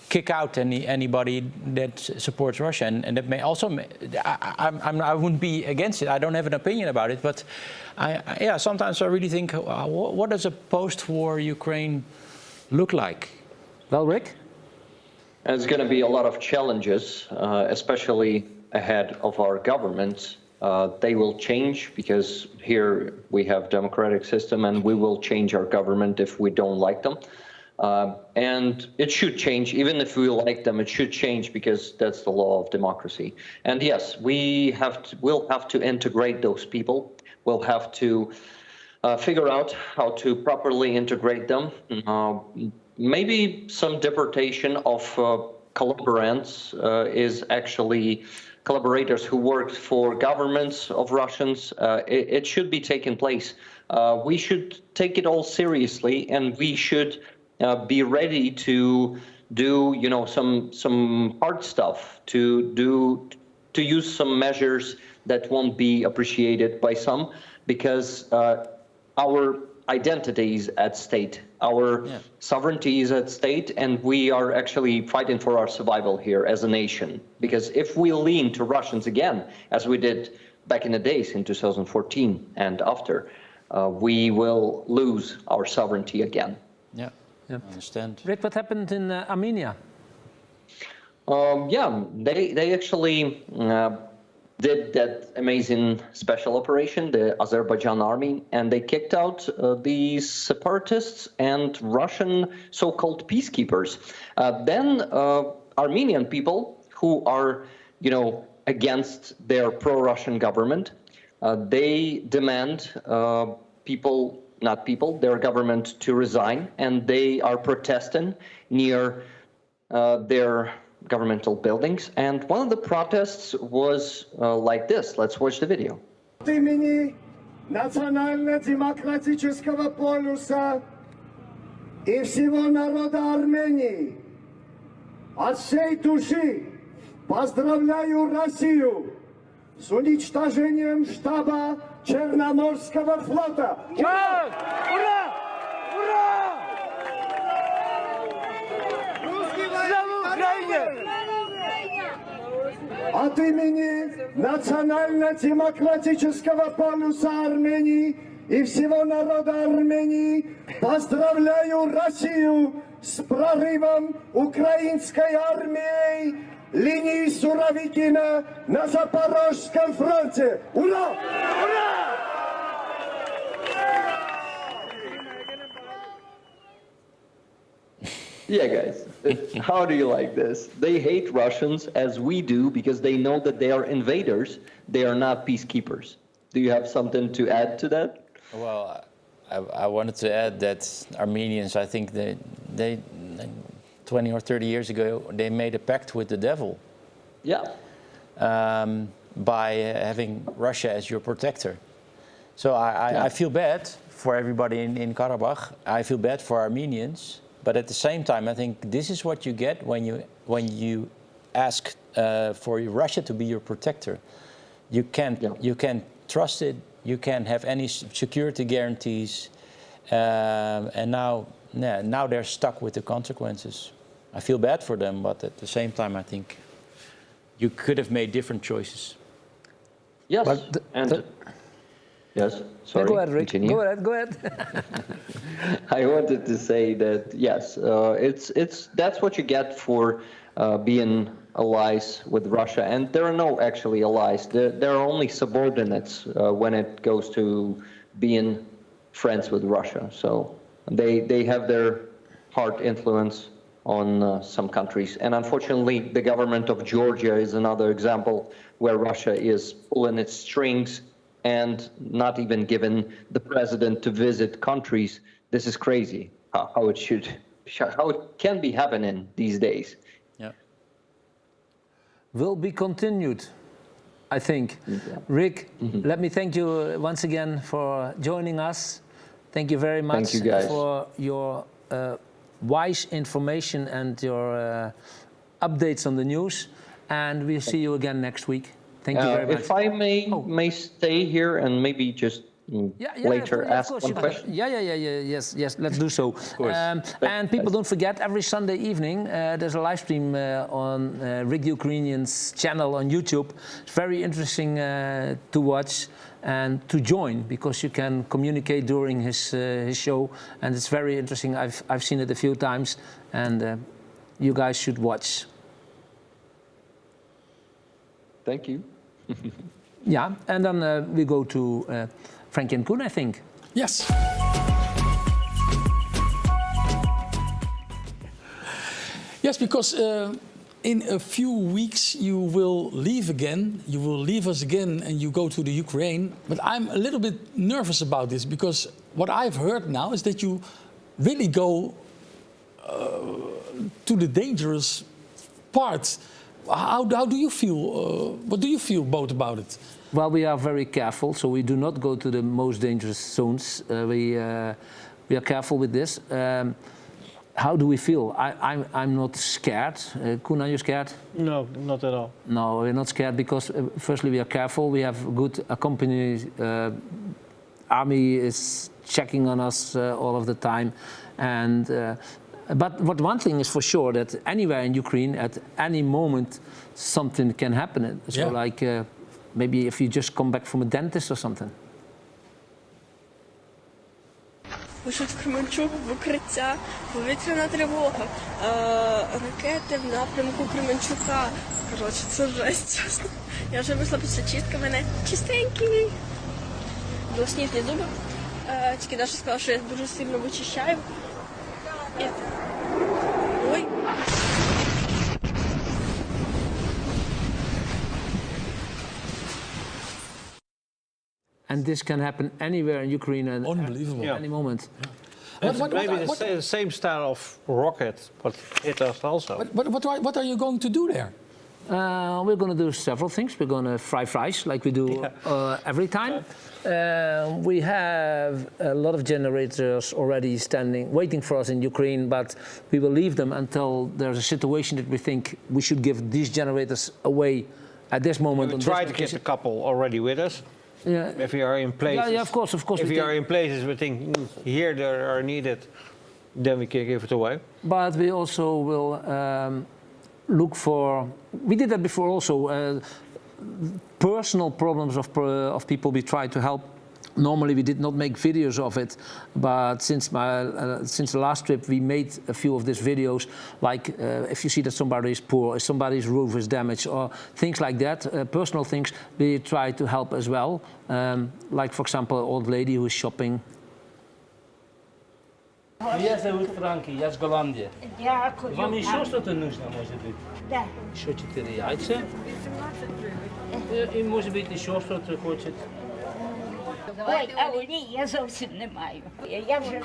kick out anybody that supports Russia? And that may also. I wouldn't be against it. I don't have an opinion about it. But sometimes I really think, what does a post-war Ukraine look like? Well, Rick? There's going to be a lot of challenges, especially ahead of our government. They will change because here we have democratic system, and we will change our government if we don't like them. And it should change, even if we like them, it should change because that's the law of democracy. And yes, we'll have to integrate those people. We'll have to figure out how to properly integrate them. Maybe some deportation of collaborators is actually collaborators who worked for governments of Russians. It should be taking place. We should take it all seriously, and we should be ready to do, you know, some hard stuff, to use some measures that won't be appreciated by some, because our identity is at stake, our sovereignty is at stake, and we are actually fighting for our survival here as a nation. Because if we lean to Russians again, as we did back in the days in 2014 and after, we will lose our sovereignty again. Yeah. I understand. Rick, what happened in Armenia? Yeah, they actually did that amazing special operation, the Azerbaijan army, and they kicked out the separatists and Russian so-called peacekeepers. Then Armenian people who are, you know, against their pro-Russian government, they demand their government to resign, and they are protesting near their governmental buildings. And one of the protests was like this. Let's watch the video. От имени национально-демократического полюса и всего народа Армении от всей души поздравляю Россию с уничтожением штаба Черноморского флота. Ура! Ура! Ура! Слава Украине! От имени национально-демократического полюса Армении и всего народа Армении поздравляю Россию с прорывом украинской армии линии Суровикина на Запорожском фронте. Ура! Ура! Yeah, guys, how do you like this? They hate Russians as we do because they know that they are invaders. They are not peacekeepers. Do you have something to add to that? Well, I wanted to add that Armenians, I think they 20 or 30 years ago, they made a pact with the devil. Yeah. By having Russia as your protector. So I feel bad for everybody in Karabakh. I feel bad for Armenians. But at the same time, I think this is what you get when you ask for Russia to be your protector. You can't trust it. You can't have any security guarantees. And now they're stuck with the consequences. I feel bad for them, but at the same time, I think you could have made different choices. Yes. Yes. Sorry. Go ahead, Rick. Continue. Go ahead. I wanted to say that yes, that's what you get for being allies with Russia, and there are no actually allies. There are only subordinates when it goes to being friends with Russia. So they have their hard influence on some countries, and unfortunately, the government of Georgia is another example where Russia is pulling its strings and not even giving the president to visit countries. This is crazy how it can be happening these days. Yeah. Will be continued, I think. Yeah. Rick, let me thank you once again for joining us. Thank you very much for your wise information and your updates on the news. And we'll see you again next week. Thank you very much. If I may stay here and maybe just later ask one question. Yes, let's do so. Of course. And people don't forget, every Sunday evening there's a live stream on Rick the Ukrainian's channel on YouTube. It's very interesting to watch and to join, because you can communicate during his show, and it's very interesting. I've seen it a few times, and you guys should watch. Thank you. Yeah, and then we go to Franky and Coen, I think. Yes. Yes, because in a few weeks you will leave again. You will leave us again and you go to the Ukraine. But I'm a little bit nervous about this because what I've heard now is that you really go to the dangerous part. How do you feel? What do you feel both about it? Well, we are very careful, so we do not go to the most dangerous zones. We are careful with this. How do we feel? I'm not scared. Coen, are you scared? No, not at all. No, we're not scared because firstly we are careful. We have good accompanied army is checking on us all of the time, and but one thing is for sure that anywhere in Ukraine at any moment something can happen. So yeah. like maybe if you just come back from a dentist or something. Пишуть в Кременчук, в укриття, повітряна тривога, ракети в напрямку Кременчука. Коротше, це жесть, чесно. Я вже вийшла після чистки, мене чистенький. Білосніжні зуби. Тільки Даша сказала, що я дуже сильно вичищаю. Ой. And this can happen anywhere in Ukraine at any moment. Yeah. It's maybe the same style of rocket, but hit us also. What are you going to do there? We're going to do several things. We're going to fry fries like we do every time. We have a lot of generators already waiting for us in Ukraine, but we will leave them until there's a situation that we think we should give these generators away at this moment. We try to get a couple already with us. Yeah. If we are in places, yeah, of course. If we are in places we think here they are needed, then we can give it away. But we also will look for. We did that before also. Personal problems of people we try to help. Normally we did not make videos of it, but since the last trip we made a few of these videos, like if you see that somebody is poor, if somebody's roof is damaged, or things like that, personal things, we try to help as well. Like for example, an old lady who is shopping. Меня зовут Franky, я с Голландии. Дякую. Вам еще что-то нужно, может быть? Да. Еще 4 яйца. И может быть еще что-то хочет. Ой, а олії я зовсім не маю. Я вже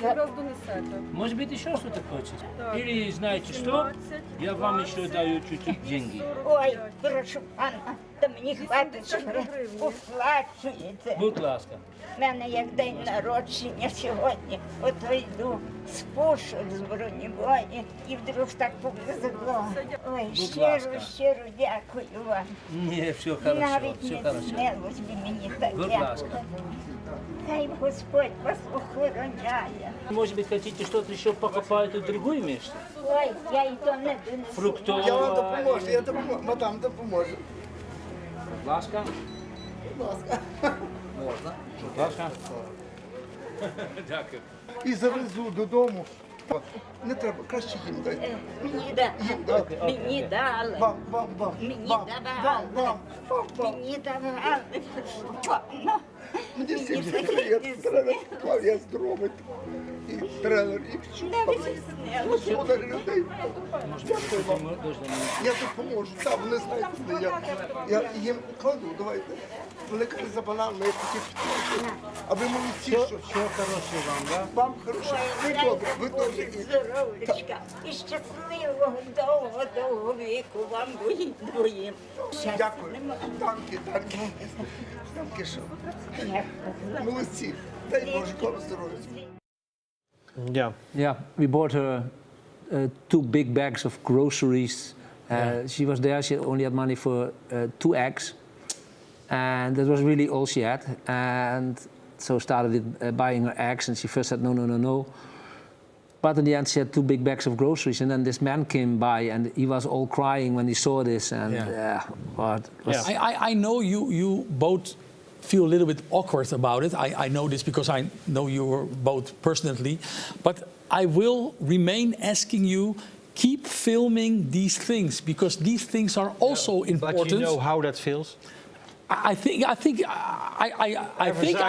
Может быть еще что-то хочет? Или знаете что? Я вам еще даю чуть-чуть деньги. Ой, прошу пана, та мені хватить, що оплачуєте. Будь ласка. У мене як день народження сьогодні, ото йду спушу з бронебої і вдруг так повезло. Ой, щиро дякую вам. Ні, все хорошо, навіть все не хорошо. снилось би мені таке. Будь ласка. Хай Господь вас охороняє. Может быть, хотите что-то еще покопать в другое место? Ой, я й то не донесу. Фруктовое. Я вам допоможу, я допоможу, мадам допоможе. Будь ласка. Будь ласка. Можна. Будь ласка. Дякую. І завезу додому. Не треба, краще їм дайте. Мені дали. Мені дали. Вам. Мені давали. Мені давали. Чорно. Мені 73, я здоровий. І тренер, і все. Господар людей. Дякую вам. Я допоможу. Так, вони знають, де я їм кладу, давайте. Лікарі за банан, я хотів підтримати. А ви молодці, що? Все хороше вам, да? Вам хороше. Ви добре. Здоров'ячка. І щасливого, довго віку вам двоїм. Дякую. Танки. Танки, що? Молодці. Дай Боже, вам здоров'я. Yeah, we bought her 2 big bags of groceries. She was there, she only had money for 2 eggs. And that was really all she had. And so started buying her eggs, and she first said no. But in the end she had 2 big bags of groceries, and then this man came by and he was all crying when he saw this. And I know you both feel a little bit awkward about it. I know this because I know you both personally. But I will remain asking you, keep filming these things, because these things are also important. But you know how that feels? I think I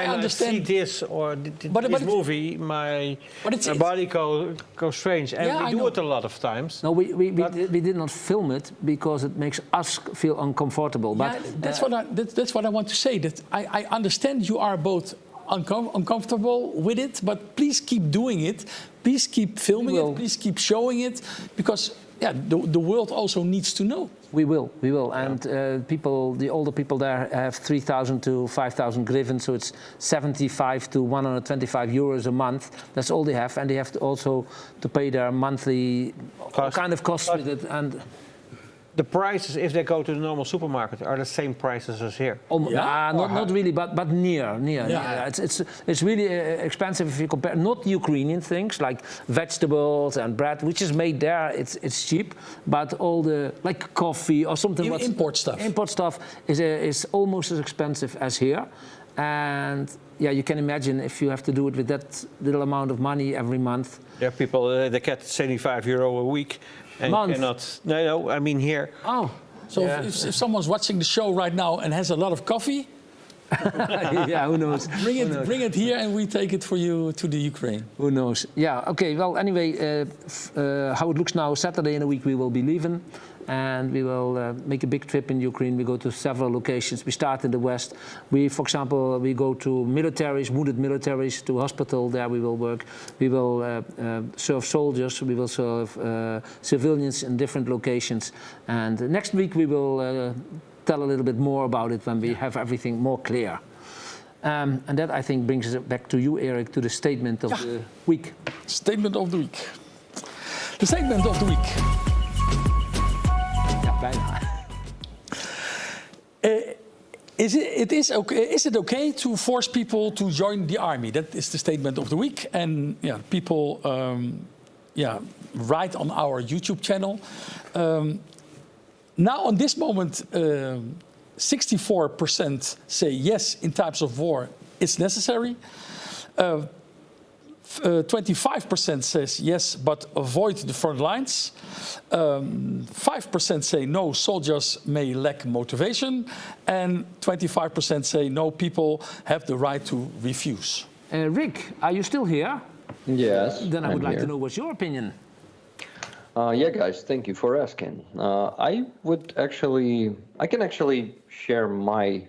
understand. I see this or this movie, my body goes strange, and we do it a lot of times. No, we did not film it because it makes us feel uncomfortable. But that's what I want to say. That I understand you are both uncomfortable with it, but please keep doing it. Please keep filming it. Please keep showing it, because the world also needs to know. We will. And the older people there have 3,000 to 5,000 hryvnia, so it's 75 to 125 euros a month. That's all they have, and they have to also to pay their monthly kind of costs with it. And the prices, if they go to the normal supermarket, are the same prices as here. Not really, but near. Yeah. It's really expensive if you compare. Not Ukrainian things like vegetables and bread, which is made there. It's cheap, but all the like coffee or something. Import stuff. Import stuff is almost as expensive as here, and you can imagine if you have to do it with that little amount of money every month. There are people they get €75 a week. And cannot. No, I mean here. Oh, so if someone's watching the show right now and has a lot of coffee, who knows? Bring it here, and we take it for you to the Ukraine. Who knows? Yeah. Okay. Well, anyway, how it looks now, Saturday in a week we will be leaving, and we will make a big trip in Ukraine. We go to several locations. We start in the west. For example, we go to militaries, wounded militaries, to hospital. There we will work. We will serve soldiers. We will serve civilians in different locations. And next week we will tell a little bit more about it when we have everything more clear. And that, I think, brings us back to you, Eric, to the statement of the week. Statement of the week. The statement of the week. Is it okay to force people to join the army? That is the statement of the week, and people write on our YouTube channel. Now, on this moment, 64% say yes, in times of war, it's necessary. 25% says yes, but avoid the front lines. 5% say no, soldiers may lack motivation. And 25% say no, people have the right to refuse. Rick, are you still here? Yes. Then I would like to know what's your opinion. Yeah, guys, thank you for asking. I can actually share my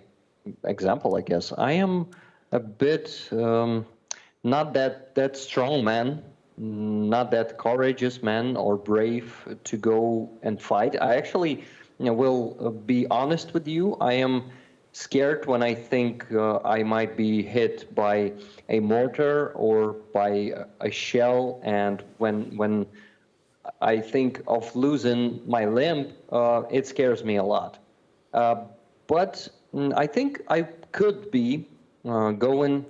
example, I guess. I am a bit not that strong man, not that courageous man or brave to go and fight. I actually will be honest with you. I am scared when I think I might be hit by a mortar or by a shell, and when I think of losing my limb, it scares me a lot. But I think I could be going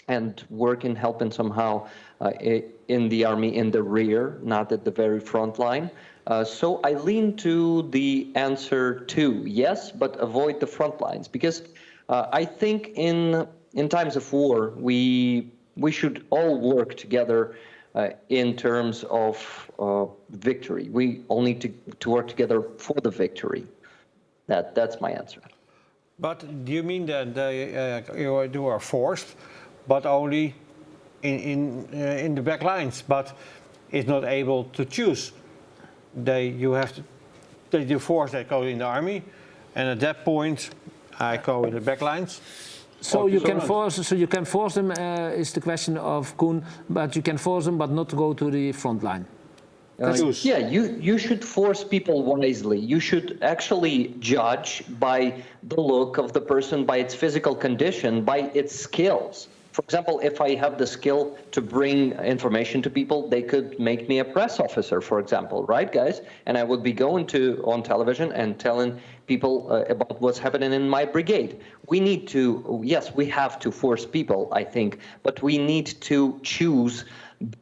and working, helping somehow in the army in the rear, not at the very front line. So I lean to the answer 2, yes, but avoid the front lines, because I think in times of war, we should all work together in terms of victory. We all need to work together for the victory. That's my answer. But do you mean that you are forced, but only in the back lines, but is not able to choose? You force that go in the army, and at that point, I go in the back lines. So you can force them. Is the question of Koen? But you can force them, but not to go to the front line. Yeah, you should force people wisely. You should actually judge by the look of the person, by its physical condition, by its skills. For example, if I have the skill to bring information to people, they could make me a press officer, for example, right, guys? And I would be going on television and telling people about what's happening in my brigade. We need to, yes, we have to force people, I think, but we need to choose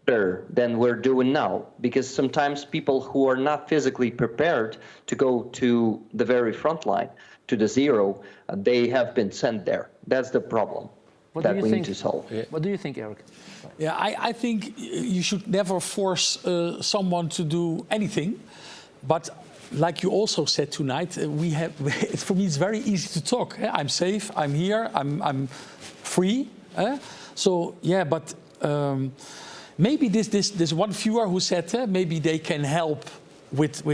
better than we're doing now, because sometimes people who are not physically prepared to go to the very front line, to the zero, they have been sent there. That's the problem. that we need to solve. What do you think, Eric? Yeah, I think you should never force someone to do anything. But like you also said tonight, for me it's very easy to talk. I'm safe, I'm here, I'm free. So yeah, but maybe this one viewer who said maybe they can help with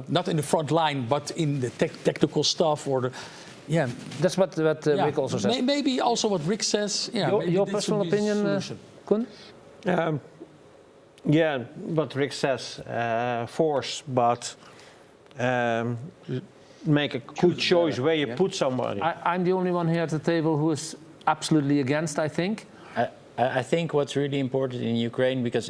not in the front line, but in the technical stuff or the. Yeah, that's what Rick also says. Maybe also what Rick says. Yeah, your personal opinion, Coen? Yeah, what Rick says, force, but make a good choice where you put somebody. I'm the only one here at the table who is absolutely against, I think. I think what's really important in Ukraine, because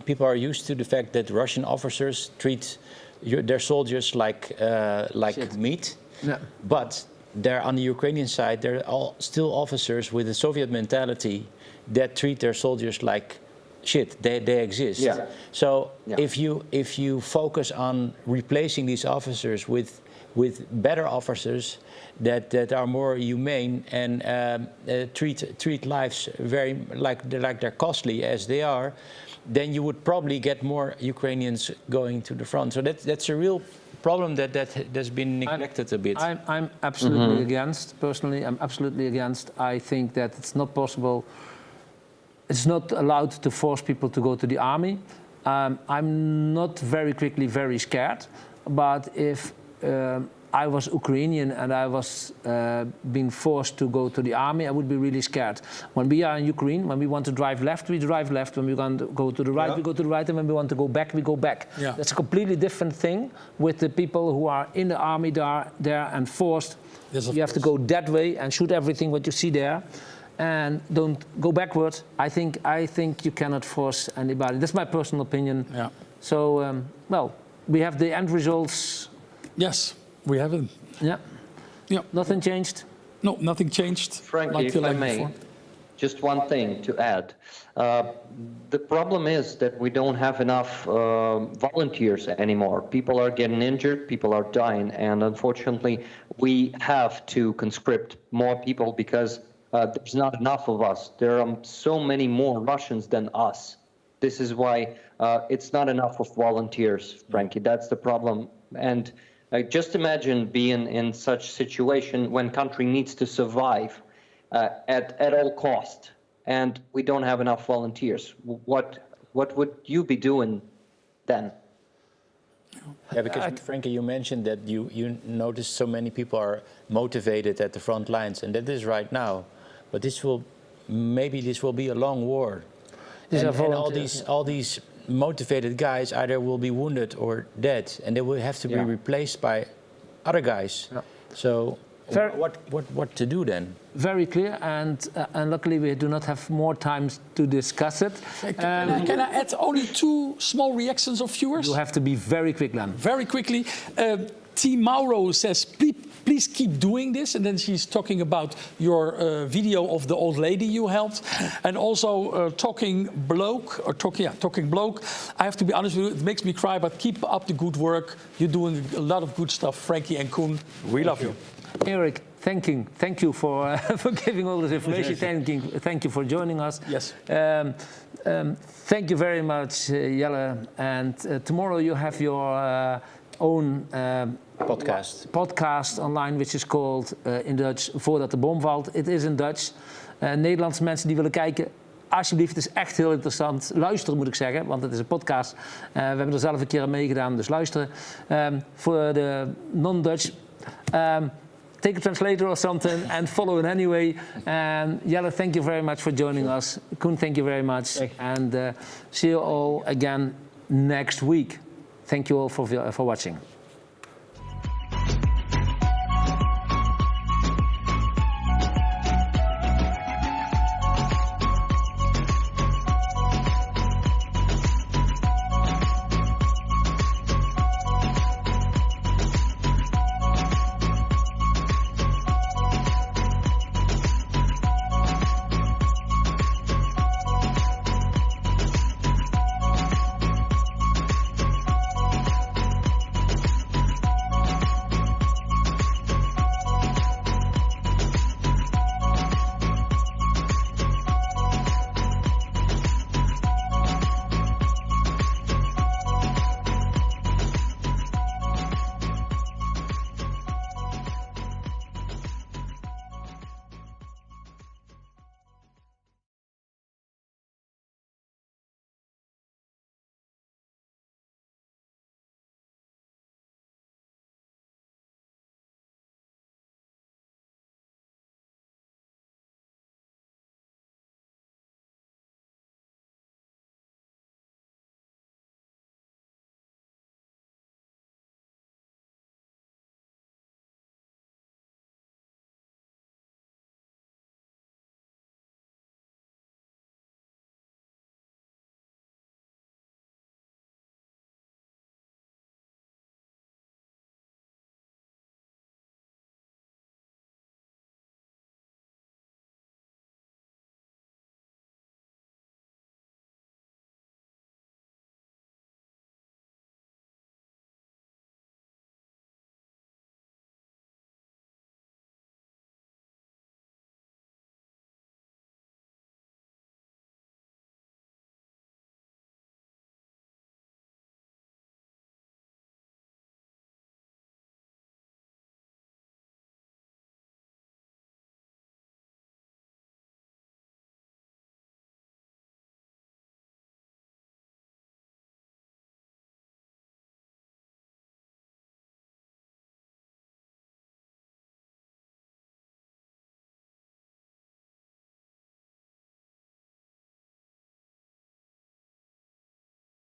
people are used to the fact that Russian officers treat their soldiers like meat. Yeah. But there, on the Ukrainian side, there are still officers with a Soviet mentality that treat their soldiers like shit. They exist. Yeah. So Yeah. if you focus on replacing these officers with better officers that are more humane and treat lives very like they're costly as they are, then you would probably get more Ukrainians going to the front. So that's a real problem that's been neglected a bit. I'm absolutely against, personally, I'm absolutely against. I think that it's not possible, it's not allowed to force people to go to the army. I'm not very quickly very scared, but if I was Ukrainian and I was being forced to go to the army, I would be really scared. When we are in Ukraine, when we want to drive left, we drive left. When we want to go to the right, we go to the right. And when we want to go back, we go back. Yeah. That's a completely different thing with the people who are in the army there and forced. Yes, you have to go that way and shoot everything what you see there. And don't go backwards. I think you cannot force anybody. That's my personal opinion. Yeah. So, well, we have the end results. Yes. We haven't. Yeah. Yeah. Nothing changed? No, nothing changed. Franky, if I may, just one thing to add. The problem is that we don't have enough volunteers anymore. People are getting injured, people are dying, and unfortunately we have to conscript more people because there's not enough of us. There are so many more Russians than us. This is why it's not enough of volunteers, Franky. That's the problem. And just imagine being in such situation when country needs to survive at all cost, and we don't have enough volunteers. What would you be doing then? Yeah, because Franky, you mentioned that you notice so many people are motivated at the front lines, and that is right now. But this will be a long war, and all these motivated guys either will be wounded or dead, and they will have to be replaced by other guys. Yeah. So what to do then? Very clear, and luckily we do not have more time to discuss it. Can I add only 2 small reactions of viewers? You have to be very quick, Len. Very quickly. T. Mauro says, please keep doing this. And then she's talking about your video of the old lady you helped. And also talking bloke. I have to be honest with you, it makes me cry, but keep up the good work. You're doing a lot of good stuff, Franky and Coen. We love you. Eric, thank you for giving all this information. Thank you for joining us. Yes. Thank you very much, Jelle. And tomorrow you have your own podcast online, which is called in Dutch Voordat de bom valt. Het is in Dutch. Nederlandse mensen die willen kijken, alsjeblieft, het is echt heel interessant. Luisteren moet ik zeggen, want het is een podcast. We hebben er zelf een keer aan meegedaan, dus luisteren. Voor de non-Dutch, take a translator or something and follow it anyway. Jelle, thank you very much for joining us. Coen, thank you very much. And see you all again next week. Thank you all for watching.